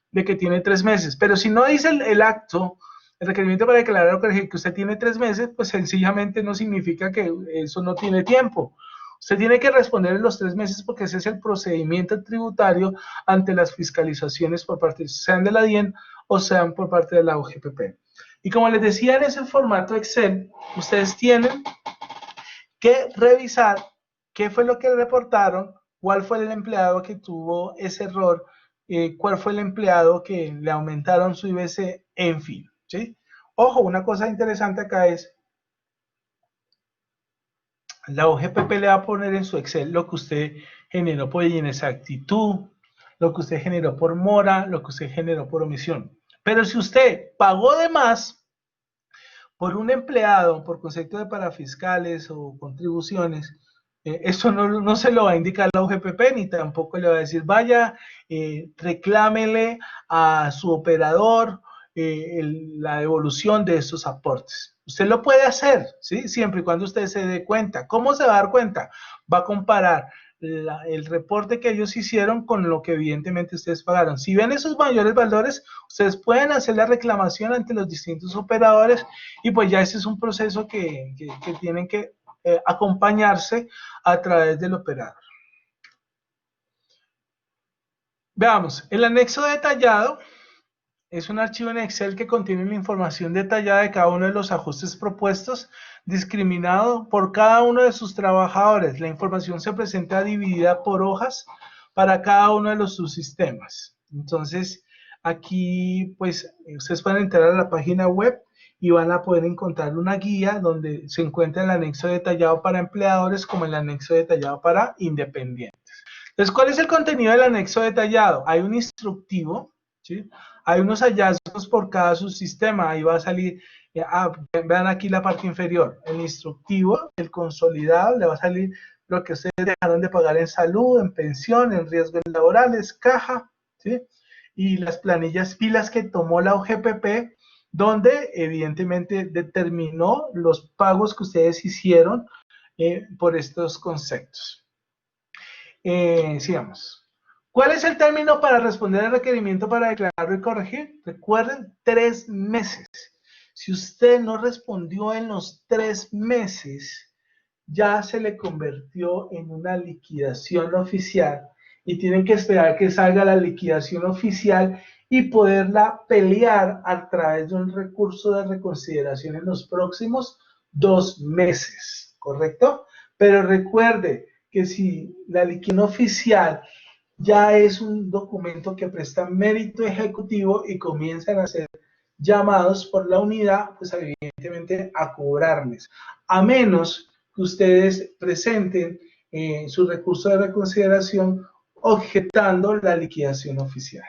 de que tiene 3 meses. Pero si no dice el acto, el requerimiento para declarar o corregir que usted tiene 3 meses, pues sencillamente no significa que eso no tiene tiempo. Usted tiene que responder en los 3 meses porque ese es el procedimiento tributario ante las fiscalizaciones por parte, sean de la DIAN o sean por parte de la OGPP. Y como les decía, en ese formato Excel, ustedes tienen que revisar qué fue lo que reportaron, cuál fue el empleado que tuvo ese error, cuál fue el empleado que le aumentaron su IBC, en fin, ¿sí? Ojo, una cosa interesante acá es, la OGPP le va a poner en su Excel lo que usted generó por inexactitud, lo que usted generó por mora, lo que usted generó por omisión. Pero si usted pagó de más por un empleado, por concepto de parafiscales o contribuciones, eso no se lo va a indicar la OGPP, ni tampoco le va a decir, vaya, reclámele a su operador la devolución de estos aportes. Usted lo puede hacer, ¿sí? Siempre y cuando usted se dé cuenta. ¿Cómo se va a dar cuenta? Va a comparar el reporte que ellos hicieron con lo que evidentemente ustedes pagaron. Si ven esos mayores valores, ustedes pueden hacer la reclamación ante los distintos operadores y pues ya ese es un proceso que tienen que acompañarse a través del operador. Veamos, el anexo detallado es un archivo en Excel que contiene la información detallada de cada uno de los ajustes propuestos, discriminado por cada uno de sus trabajadores. La información se presenta dividida por hojas para cada uno de los subsistemas. Entonces, aquí, pues, ustedes pueden entrar a la página web y van a poder encontrar una guía donde se encuentra el anexo detallado para empleadores como el anexo detallado para independientes. Entonces, ¿cuál es el contenido del anexo detallado? Hay un instructivo, ¿sí? Hay unos hallazgos por cada subsistema, ahí va a salir, vean aquí la parte inferior, el instructivo, el consolidado, le va a salir lo que ustedes dejaron de pagar en salud, en pensión, en riesgos laborales, caja, ¿sí? Y las planillas pilas que tomó la OGPP, donde evidentemente determinó los pagos que ustedes hicieron por estos conceptos. Sigamos. ¿Cuál es el término para responder al requerimiento para declararlo y corregir? Recuerden, 3 meses. Si usted no respondió en los 3 meses, ya se le convirtió en una liquidación oficial y tienen que esperar que salga la liquidación oficial y poderla pelear a través de un recurso de reconsideración en los próximos 2 meses, ¿correcto? Pero recuerde que si la liquidación oficial ya es un documento que presta mérito ejecutivo y comienzan a ser llamados por la unidad, pues evidentemente a cobrarles, a menos que ustedes presenten su recurso de reconsideración objetando la liquidación oficial.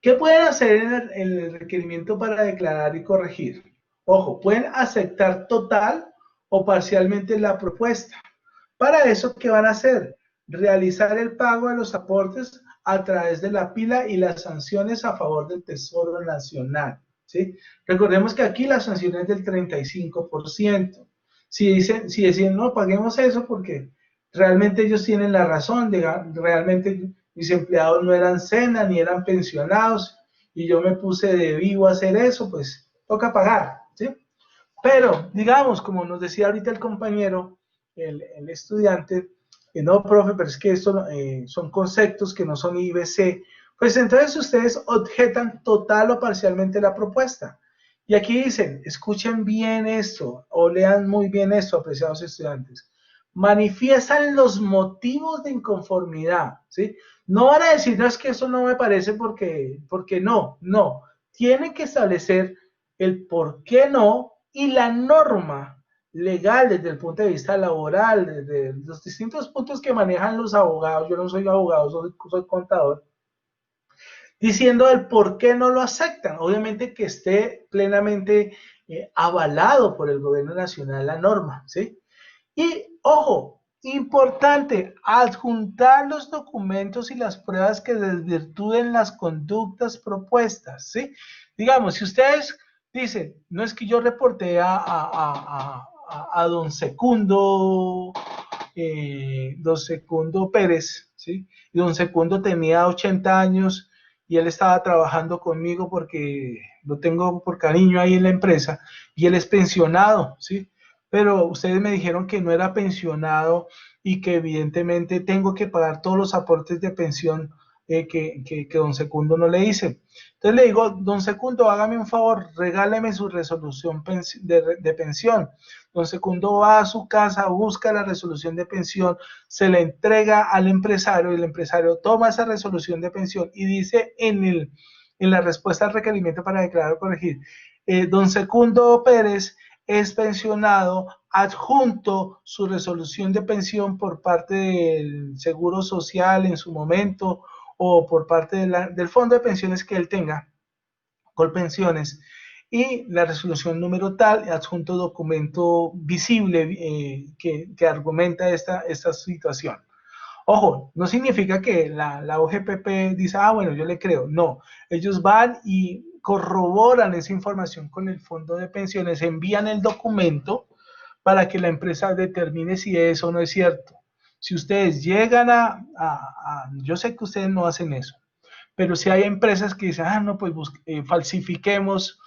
¿Qué pueden hacer en el requerimiento para declarar y corregir? Ojo, pueden aceptar total o parcialmente la propuesta. Para eso, ¿qué van a hacer? Realizar el pago de los aportes a través de la pila y las sanciones a favor del Tesoro Nacional, ¿sí? Recordemos que aquí la sanción es del 35%. Si deciden, no, paguemos eso porque realmente ellos tienen la razón, realmente mis empleados no eran SENA ni eran pensionados y yo me puse de vivo a hacer eso, pues toca pagar, ¿sí? Pero, digamos, como nos decía ahorita el compañero, el estudiante, no, profe, pero es que esto son conceptos que no son IBC, pues entonces ustedes objetan total o parcialmente la propuesta. Y aquí dicen, escuchen bien esto, o lean muy bien esto, apreciados estudiantes. Manifiestan los motivos de inconformidad, ¿sí? No van a decir, no, es que eso no me parece porque no. Tienen que establecer el por qué no y la norma legal desde el punto de vista laboral, desde los distintos puntos que manejan los abogados. Yo no soy abogado, soy contador, diciendo el por qué no lo aceptan. Obviamente que esté plenamente avalado por el gobierno nacional la norma, ¿sí? Y, ojo, importante, adjuntar los documentos y las pruebas que desvirtúen las conductas propuestas, ¿sí? Digamos, si ustedes dicen, no es que yo reporté a don Secundo, Pérez, ¿sí? Y don Secundo tenía 80 años y él estaba trabajando conmigo porque lo tengo por cariño ahí en la empresa y él es pensionado, ¿sí? pero ustedes me dijeron que no era pensionado y que evidentemente tengo que pagar todos los aportes de pensión que don Secundo no le hice. Entonces le digo, don Secundo, hágame un favor, regáleme su resolución de pensión. Don Secundo va a su casa, busca la resolución de pensión, se la entrega al empresario y el empresario toma esa resolución de pensión y dice en la respuesta al requerimiento para declarar o corregir, don Secundo Pérez es pensionado, adjunto su resolución de pensión por parte del Seguro Social en su momento o por parte del fondo de pensiones que él tenga, Colpensiones, y la resolución número tal, adjunto documento visible que argumenta esta situación. Ojo, no significa que la OGPP dice, bueno, yo le creo. No, ellos van y corroboran esa información con el fondo de pensiones, envían el documento para que la empresa determine si eso no es cierto. Si ustedes llegan yo sé que ustedes no hacen eso, pero si hay empresas que dicen, no, pues falsifiquemos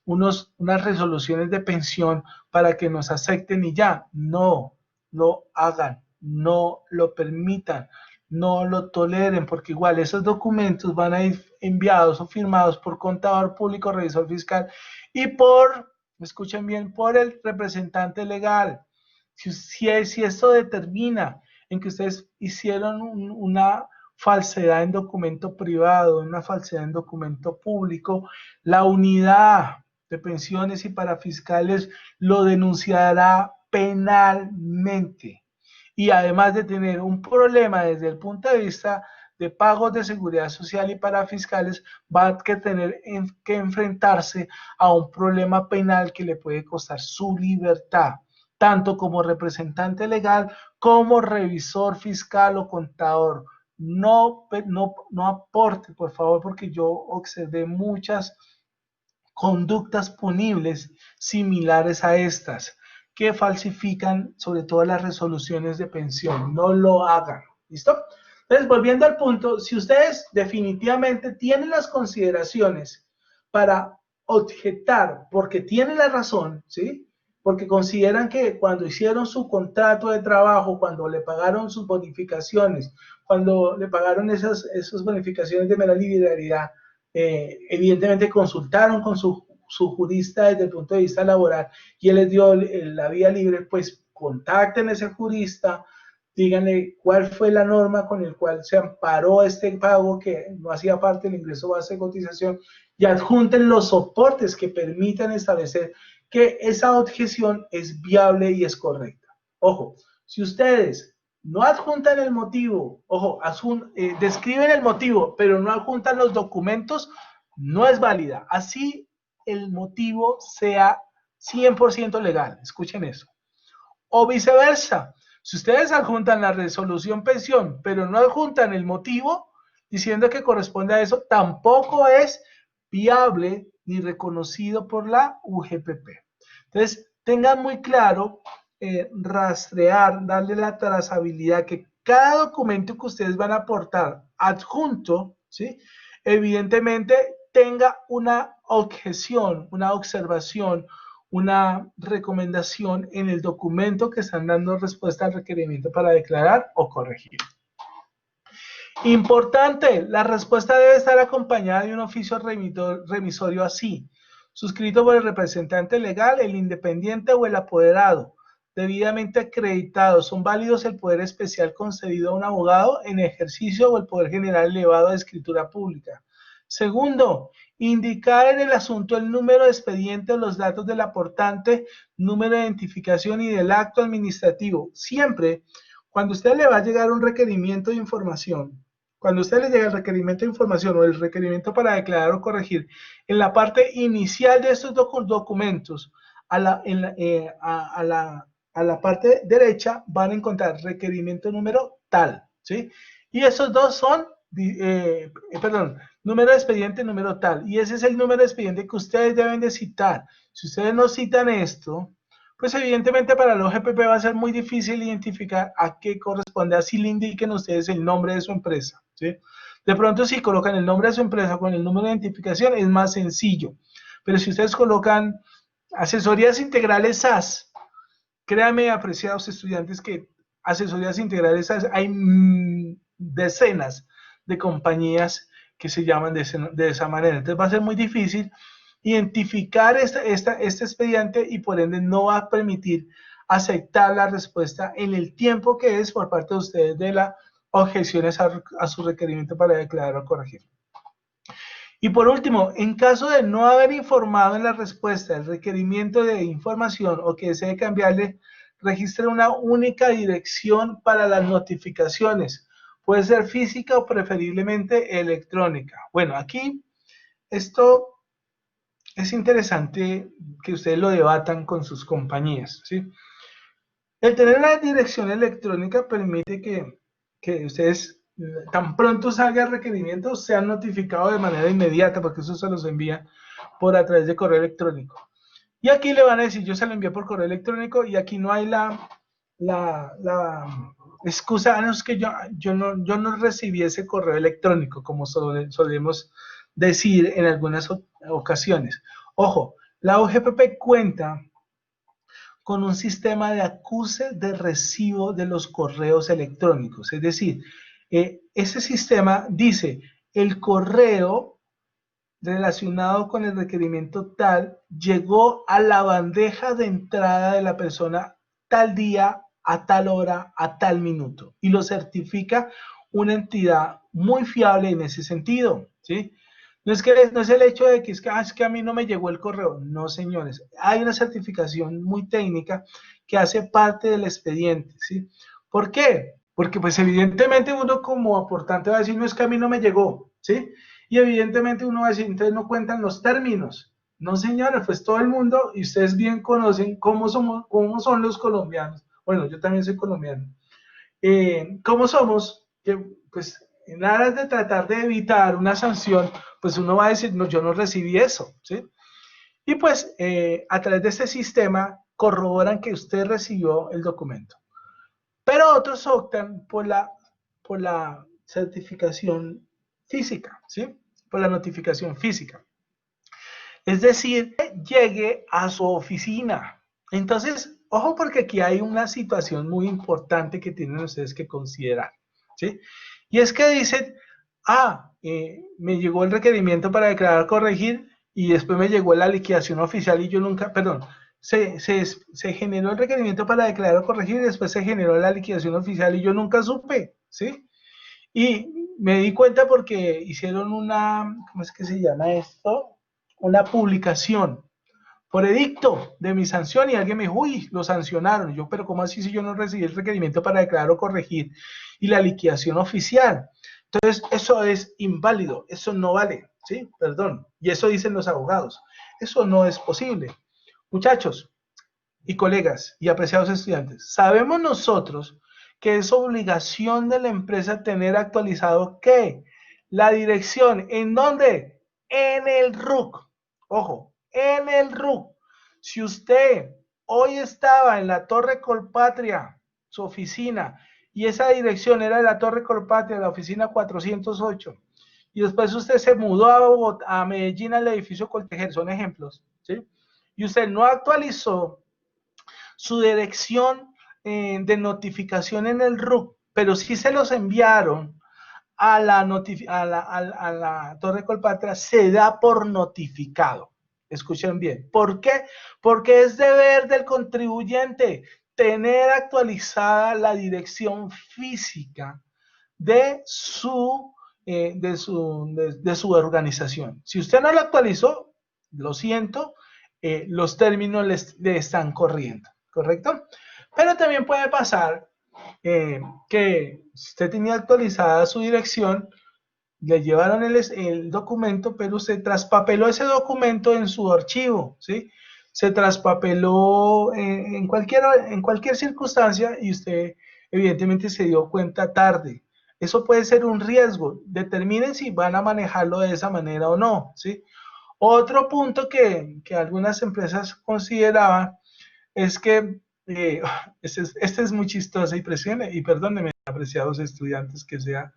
unas resoluciones de pensión para que nos acepten y ya. No lo hagan, no lo permitan, no lo toleren, porque igual esos documentos van a ir enviados o firmados por contador público, revisor fiscal y escuchen bien, por el representante legal. Si esto determina en que ustedes hicieron una falsedad en documento privado, una falsedad en documento público, la unidad de pensiones y parafiscales lo denunciará penalmente. Y además de tener un problema desde el punto de vista de pagos de seguridad social y parafiscales, va a tener que enfrentarse a un problema penal que le puede costar su libertad, tanto como representante legal como revisor fiscal o contador. No aporte, por favor, porque yo observé muchas conductas punibles similares a estas que falsifican sobre todo las resoluciones de pensión. No lo hagan. ¿Listo? Entonces, volviendo al punto, si ustedes definitivamente tienen las consideraciones para objetar, porque tienen la razón, ¿sí? Porque consideran que cuando hicieron su contrato de trabajo, cuando le pagaron sus bonificaciones, cuando le pagaron esas bonificaciones de mera liberalidad, evidentemente consultaron con su jurista desde el punto de vista laboral y él les dio la vía libre, pues contacten a ese jurista, díganle cuál fue la norma con el cual se amparó este pago que no hacía parte del ingreso base de cotización y adjunten los soportes que permitan establecer que esa objeción es viable y es correcta. Ojo, si ustedes no adjuntan el motivo, ojo, describen el motivo, pero no adjuntan los documentos, no es válida. Así el motivo sea 100% legal. Escuchen eso. O viceversa. Si ustedes adjuntan la resolución pensión, pero no adjuntan el motivo, diciendo que corresponde a eso, tampoco es viable ni reconocido por la UGPP. Entonces, tengan muy claro rastrear, darle la trazabilidad, que cada documento que ustedes van a aportar adjunto, ¿sí? Evidentemente tenga una objeción, una observación, una recomendación en el documento que están dando respuesta al requerimiento para declarar o corregir. Importante, la respuesta debe estar acompañada de un oficio remisorio así, suscrito por el representante legal, el independiente o el apoderado, debidamente acreditado. Son válidos el poder especial concedido a un abogado en ejercicio o el poder general elevado de escritura pública. Segundo, indicar en el asunto el número de expediente, los datos del aportante, número de identificación y del acto administrativo. Siempre, cuando a usted le va a llegar un requerimiento de información, cuando a usted le llega el requerimiento de información o el requerimiento para declarar o corregir, en la parte inicial de estos documentos, a la parte derecha van a encontrar requerimiento número tal, ¿sí? Y esos dos son, número de expediente, número tal, y ese es el número de expediente que ustedes deben de citar. Si ustedes no citan esto, pues evidentemente para el OGPP va a ser muy difícil identificar a qué corresponde, así le indiquen ustedes el nombre de su empresa, ¿sí? De pronto si colocan el nombre de su empresa con el número de identificación es más sencillo, pero si ustedes colocan asesorías integrales SAS, Créanme, apreciados estudiantes, que asesorías integrales hay decenas de compañías que se llaman de esa manera. Entonces va a ser muy difícil identificar este expediente y por ende no va a permitir aceptar la respuesta en el tiempo que es por parte de ustedes de las objeciones a su requerimiento para declarar o corregir. Y por último, en caso de no haber informado en la respuesta el requerimiento de información o que desee cambiarle, registre una única dirección para las notificaciones. Puede ser física o preferiblemente electrónica. Bueno, aquí esto es interesante que ustedes lo debatan con sus compañías, ¿sí? El tener una dirección electrónica permite que ustedes, tan pronto salga el requerimiento, sean notificados de manera inmediata, porque eso se los envía a través de correo electrónico. Y aquí le van a decir, yo se lo envié por correo electrónico y aquí no hay la excusa, no es que yo no recibí ese correo electrónico, como solemos decir en algunas ocasiones. Ojo, la OGPP cuenta con un sistema de acuse de recibo de los correos electrónicos. Es decir, ese sistema dice, el correo relacionado con el requerimiento tal llegó a la bandeja de entrada de la persona tal día, a tal hora, a tal minuto. Y lo certifica una entidad muy fiable en ese sentido, ¿sí? No es el hecho de que es que a mí no me llegó el correo. No, señores. Hay una certificación muy técnica que hace parte del expediente, ¿sí? ¿Por qué? Porque pues evidentemente uno como aportante va a decir, no, es que a mí no me llegó, ¿sí? Y evidentemente uno va a decir, entonces no cuentan los términos. No, señores, pues todo el mundo, y ustedes bien conocen cómo son los colombianos. Bueno, yo también soy colombiano. ¿Cómo somos? Que pues en aras de tratar de evitar una sanción, pues uno va a decir, no, yo no recibí eso, ¿sí? Y pues a través de este sistema corroboran que usted recibió el documento. Pero otros optan por la certificación física, ¿sí? Por la notificación física. Es decir, que llegue a su oficina. Entonces, ojo porque aquí hay una situación muy importante que tienen ustedes que considerar, ¿sí? Y es que dicen, me llegó el requerimiento para declarar corregir y después me llegó la liquidación oficial y yo nunca, perdón, se generó el requerimiento para declarar corregir y después se generó la liquidación oficial y yo nunca supe, ¿sí? Y me di cuenta porque hicieron ¿cómo es que se llama esto? Una publicación por edicto de mi sanción y alguien me dijo, uy, lo sancionaron. Y yo, pero ¿cómo así si yo no recibí el requerimiento para declarar o corregir y la liquidación oficial? Entonces, eso es inválido, eso no vale, ¿sí? Perdón. Y eso dicen los abogados. Eso no es posible. Muchachos y colegas y apreciados estudiantes, sabemos nosotros que es obligación de la empresa tener actualizado ¿qué? La dirección. ¿En dónde? En el RUC. Ojo, en el RUC. Si usted hoy estaba en la Torre Colpatria, su oficina, y esa dirección era de la Torre Colpatria, la oficina 408, y después usted se mudó a Medellín al edificio Coltejer, son ejemplos, ¿sí? Y usted no actualizó su dirección de notificación en el RUC, pero sí se los enviaron a la Torre Colpatria, se da por notificado. Escuchen bien. ¿Por qué? Porque es deber del contribuyente tener actualizada la dirección física de su organización. Si usted no la actualizó, lo siento, los términos le están corriendo, ¿correcto? Pero también puede pasar que usted tenía actualizada su dirección, le llevaron el documento, pero usted traspapeló ese documento en su archivo, ¿sí? Se traspapeló en cualquier circunstancia y usted evidentemente se dio cuenta tarde. Eso puede ser un riesgo. Determinen si van a manejarlo de esa manera o no, ¿sí? Otro punto que algunas empresas consideraban es que este es muy chistoso y perdónenme, apreciados estudiantes, que sea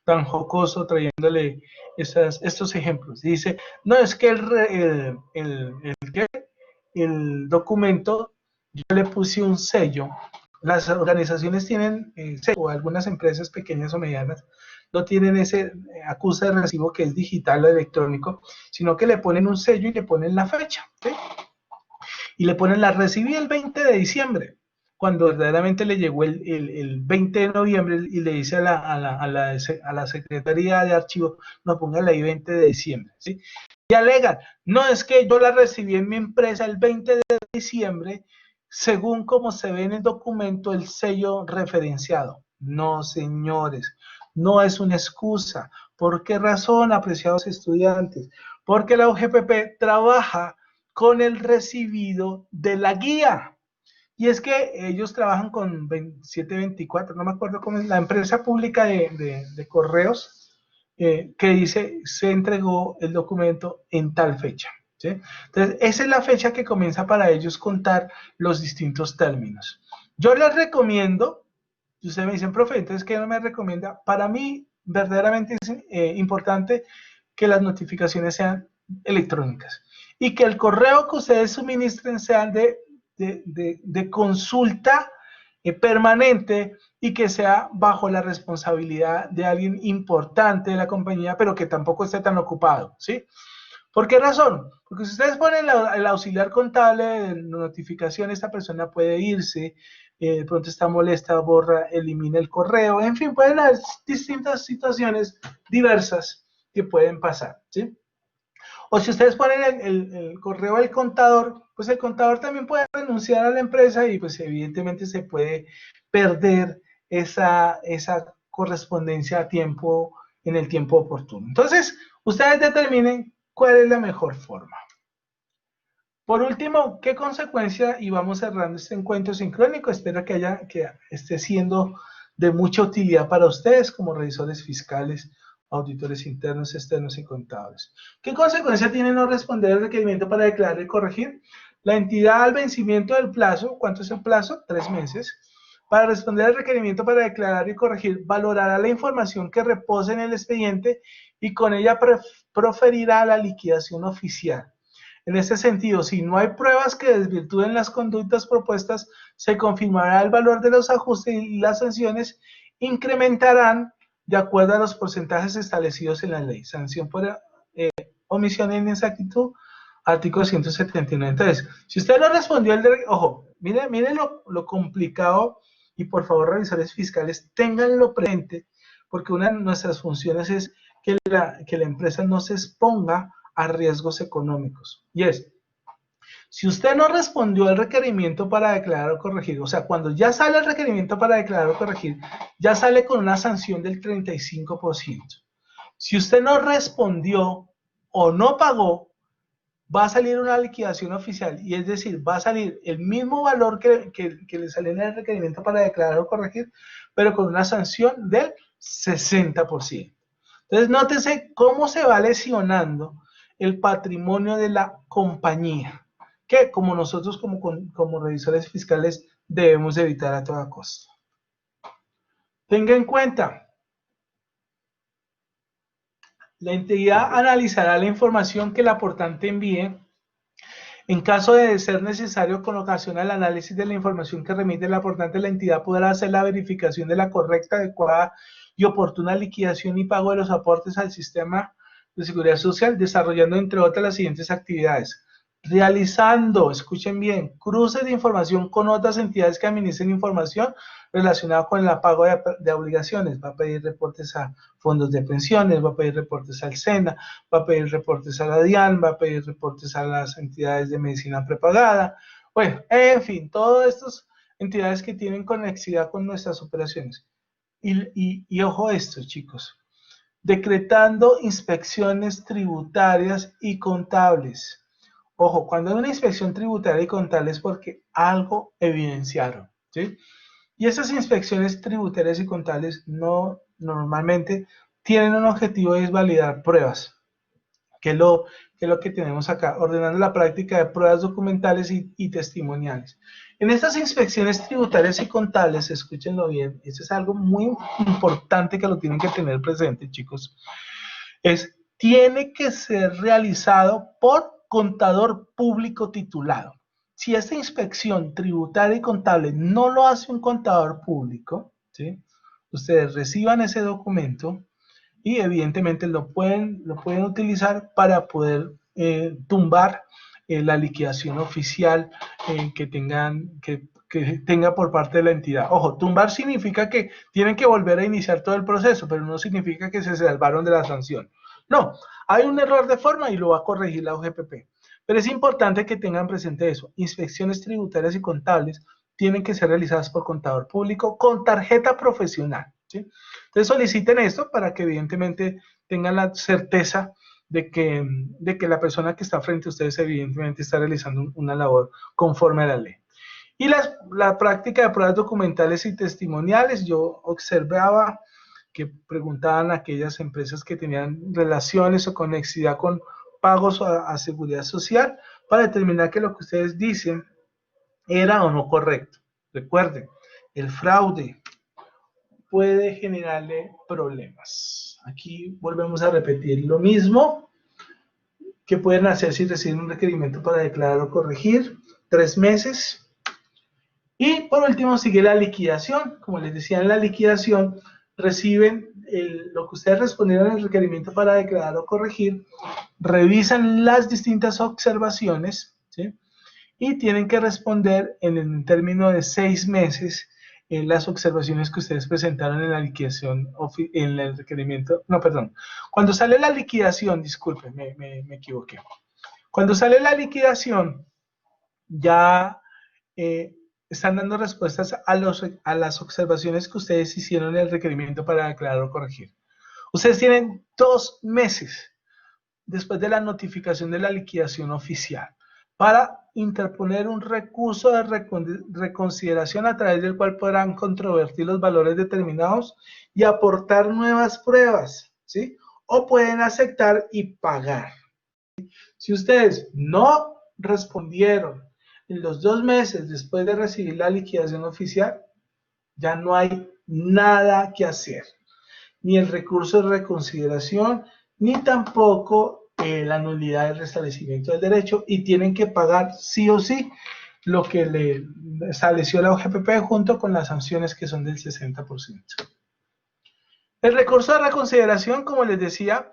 tan jocoso trayéndole estos ejemplos. Dice, no, es que el documento yo le puse un sello. Las organizaciones tienen sello, o algunas empresas pequeñas o medianas no tienen ese acuse de recibo que es digital o electrónico, sino que le ponen un sello y le ponen la fecha, ¿sí? Y le ponen la recibí el 20 de diciembre, cuando verdaderamente le llegó el 20 de noviembre y le dice a la Secretaría de Archivo, no, póngale ahí 20 de diciembre, ¿sí? Y alegan, no, es que yo la recibí en mi empresa el 20 de diciembre, según como se ve en el documento, el sello referenciado. No, señores, no es una excusa. ¿Por qué razón, apreciados estudiantes? Porque la UGPP trabaja con el recibido de la guía. Y es que ellos trabajan con 2724, no me acuerdo cómo es, la empresa pública de correos, que dice, se entregó el documento en tal fecha, ¿sí? Entonces, esa es la fecha que comienza para ellos contar los distintos términos. Yo les recomiendo, si ustedes me dicen, profe, entonces, ¿qué no me recomienda? Para mí, verdaderamente es importante que las notificaciones sean electrónicas y que el correo que ustedes suministren sean de consulta permanente y que sea bajo la responsabilidad de alguien importante de la compañía, pero que tampoco esté tan ocupado, ¿sí? ¿Por qué razón? Porque si ustedes ponen el auxiliar contable de notificación, esta persona puede irse, de pronto está molesta, borra, elimina el correo, en fin, pueden haber distintas situaciones diversas que pueden pasar, ¿sí? O si ustedes ponen el correo del contador, pues el contador también puede renunciar a la empresa y pues evidentemente se puede perder esa correspondencia a tiempo, en el tiempo oportuno. Entonces, ustedes determinen cuál es la mejor forma. Por último, ¿qué consecuencia? Y vamos cerrando este encuentro sincrónico. Espero que esté siendo de mucha utilidad para ustedes como revisores fiscales, auditores internos, externos y contadores. ¿Qué consecuencia tiene no responder el requerimiento para declarar y corregir? La entidad al vencimiento del plazo, ¿cuánto es el plazo? 3 meses. Para responder al requerimiento para declarar y corregir, valorará la información que reposa en el expediente y con ella proferirá la liquidación oficial. En este sentido, si no hay pruebas que desvirtúen las conductas propuestas, se confirmará el valor de los ajustes y las sanciones incrementarán de acuerdo a los porcentajes establecidos en la ley. Sanción por omisión e inexactitud, artículo 179. Entonces, si usted no respondió, ojo, miren lo complicado, y por favor, revisores fiscales, ténganlo presente, porque una de nuestras funciones es que la empresa no se exponga a riesgos económicos. Y es, si usted no respondió al requerimiento para declarar o corregir, o sea, cuando ya sale el requerimiento para declarar o corregir, ya sale con una sanción del 35%. Si usted no respondió o no pagó, va a salir una liquidación oficial, y es decir, va a salir el mismo valor que le salió en el requerimiento para declarar o corregir, pero con una sanción del 60%. Entonces, nótese cómo se va lesionando el patrimonio de la compañía, que como nosotros como revisores fiscales debemos evitar a toda costa. Tenga en cuenta, la entidad analizará la información que el aportante envíe. En caso de ser necesario, con ocasión al análisis de la información que remite el aportante, la entidad podrá hacer la verificación de la correcta, adecuada y oportuna liquidación y pago de los aportes al sistema de seguridad social, desarrollando entre otras las siguientes actividades. Realizando, escuchen bien, cruces de información con otras entidades que administren información relacionada con el pago de obligaciones. Va a pedir reportes a fondos de pensiones, va a pedir reportes al SENA, va a pedir reportes a la DIAN, va a pedir reportes a las entidades de medicina prepagada. Bueno, en fin, todas estas entidades que tienen conexidad con nuestras operaciones. Y ojo esto, chicos, decretando inspecciones tributarias y contables. Ojo, cuando hay una inspección tributaria y contable es porque algo evidenciaron, ¿sí? Y esas inspecciones tributarias y contables no normalmente tienen un objetivo de validar pruebas, que es lo que tenemos acá, ordenando la práctica de pruebas documentales y testimoniales. En estas inspecciones tributarias y contables, escúchenlo bien, eso es algo muy importante que lo tienen que tener presente, chicos, tiene que ser realizado por contador público titulado. Si esta inspección tributaria y contable no lo hace un contador público, ¿sí? Ustedes reciban ese documento y evidentemente lo pueden utilizar para poder tumbar la liquidación oficial que tenga por parte de la entidad. Ojo, tumbar significa que tienen que volver a iniciar todo el proceso, pero no significa que se salvaron de la sanción. No, hay un error de forma y lo va a corregir la OGPP. Pero es importante que tengan presente eso. Inspecciones tributarias y contables tienen que ser realizadas por contador público con tarjeta profesional, ¿sí? Entonces soliciten esto para que evidentemente tengan la certeza de que la persona que está frente a ustedes evidentemente está realizando una labor conforme a la ley. Y la práctica de pruebas documentales y testimoniales, yo observaba que preguntaban a aquellas empresas que tenían relaciones o conexidad con pagos a seguridad social para determinar que lo que ustedes dicen era o no correcto. Recuerden, el fraude puede generarle problemas. Aquí volvemos a repetir lo mismo que pueden hacer si reciben un requerimiento para declarar o corregir, 3 meses. Y por último sigue la liquidación. Como les decía, en la liquidación reciben lo que ustedes respondieron en el requerimiento para declarar o corregir, revisan las distintas observaciones, ¿sí? Y tienen que responder en el término de 6 meses en las observaciones que ustedes presentaron en la liquidación, en el requerimiento, no, perdón, cuando sale la liquidación, disculpen, me equivoqué, cuando sale la liquidación, ya están dando respuestas a las observaciones que ustedes hicieron en el requerimiento para declarar o corregir. Ustedes tienen 2 meses después de la notificación de la liquidación oficial para interponer un recurso de reconsideración a través del cual podrán controvertir los valores determinados y aportar nuevas pruebas, ¿sí? O pueden aceptar y pagar. Si ustedes no respondieron en los 2 meses después de recibir la liquidación oficial, ya no hay nada que hacer. Ni el recurso de reconsideración, ni tampoco la nulidad del restablecimiento del derecho, y tienen que pagar sí o sí lo que le estableció la OGPP junto con las sanciones que son del 60%. El recurso de reconsideración, como les decía,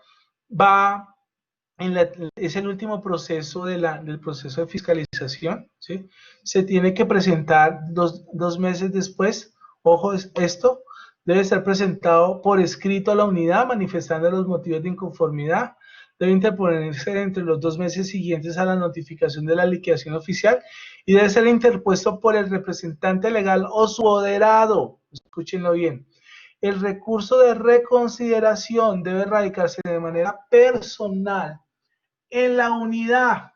es el último proceso del proceso de fiscalización, ¿sí? Se tiene que presentar dos meses después. Ojo, esto debe ser presentado por escrito a la unidad manifestando los motivos de inconformidad. Debe interponerse entre los 2 meses siguientes a la notificación de la liquidación oficial y debe ser interpuesto por el representante legal o su apoderado. Escúchenlo bien. El recurso de reconsideración debe radicarse de manera personal en la unidad.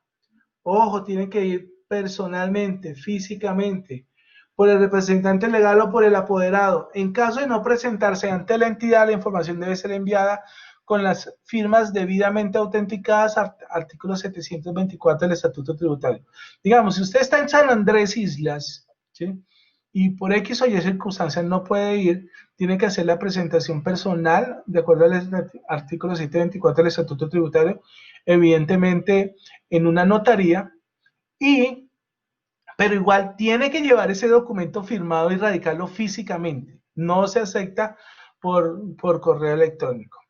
Ojo, tiene que ir personalmente, físicamente, por el representante legal o por el apoderado. En caso de no presentarse ante la entidad, la información debe ser enviada con las firmas debidamente autenticadas, artículo 724 del Estatuto Tributario. Digamos, si usted está en San Andrés Islas, ¿sí? Y por X o Y circunstancias no puede ir, tiene que hacer la presentación personal, de acuerdo al artículo 724 del Estatuto Tributario, evidentemente en una notaría, pero igual tiene que llevar ese documento firmado y radicarlo físicamente. No se acepta por correo electrónico.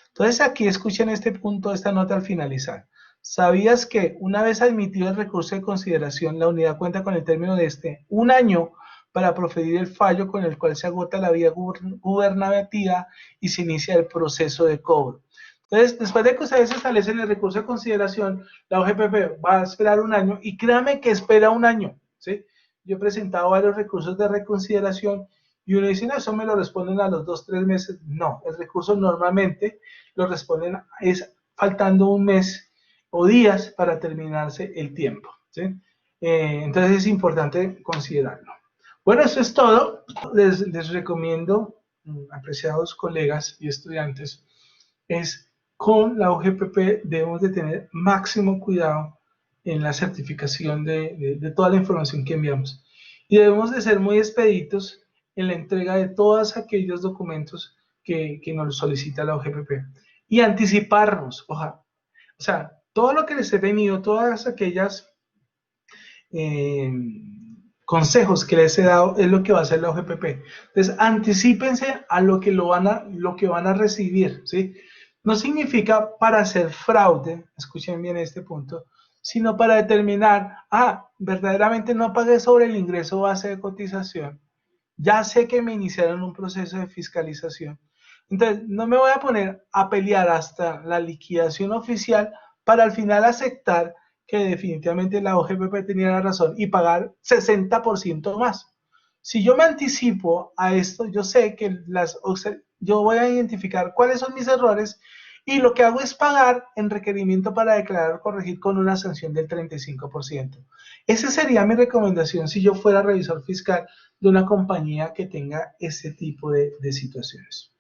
Entonces aquí escuchen este punto, esta nota al finalizar. ¿Sabías que una vez admitido el recurso de consideración, la unidad cuenta con el término de 1 año para proferir el fallo con el cual se agota la vía gubernativa y se inicia el proceso de cobro? Entonces, después de que ustedes establecen el recurso de consideración, la OGPP va a esperar 1 año y créanme que espera 1 año, ¿sí? Yo he presentado varios recursos de reconsideración y uno dice, no, eso me lo responden a los 2, 3 meses. No, el recurso normalmente lo responden es faltando 1 mes o días para terminarse el tiempo, ¿sí? Entonces es importante considerarlo. Bueno, eso es todo. Les recomiendo, apreciados colegas y estudiantes, con la OGPP debemos de tener máximo cuidado en la certificación de toda la información que enviamos. Y debemos de ser muy expeditos en la entrega de todos aquellos documentos que nos solicita la OGPP. Y anticiparnos, o sea, todo lo que les he venido, todas aquellas consejos que les he dado es lo que va a hacer la OGPP. Entonces, anticípense a lo que van a recibir, ¿sí? No significa para hacer fraude, escuchen bien este punto, sino para determinar, verdaderamente no pagué sobre el ingreso base de cotización, ya sé que me iniciaron un proceso de fiscalización. Entonces, no me voy a poner a pelear hasta la liquidación oficial para al final aceptar que definitivamente la OGPP tenía la razón y pagar 60% más. Si yo me anticipo a esto, yo sé que yo voy a identificar cuáles son mis errores y lo que hago es pagar en requerimiento para declarar o corregir con una sanción del 35%. Esa sería mi recomendación si yo fuera revisor fiscal de una compañía que tenga ese tipo de situaciones.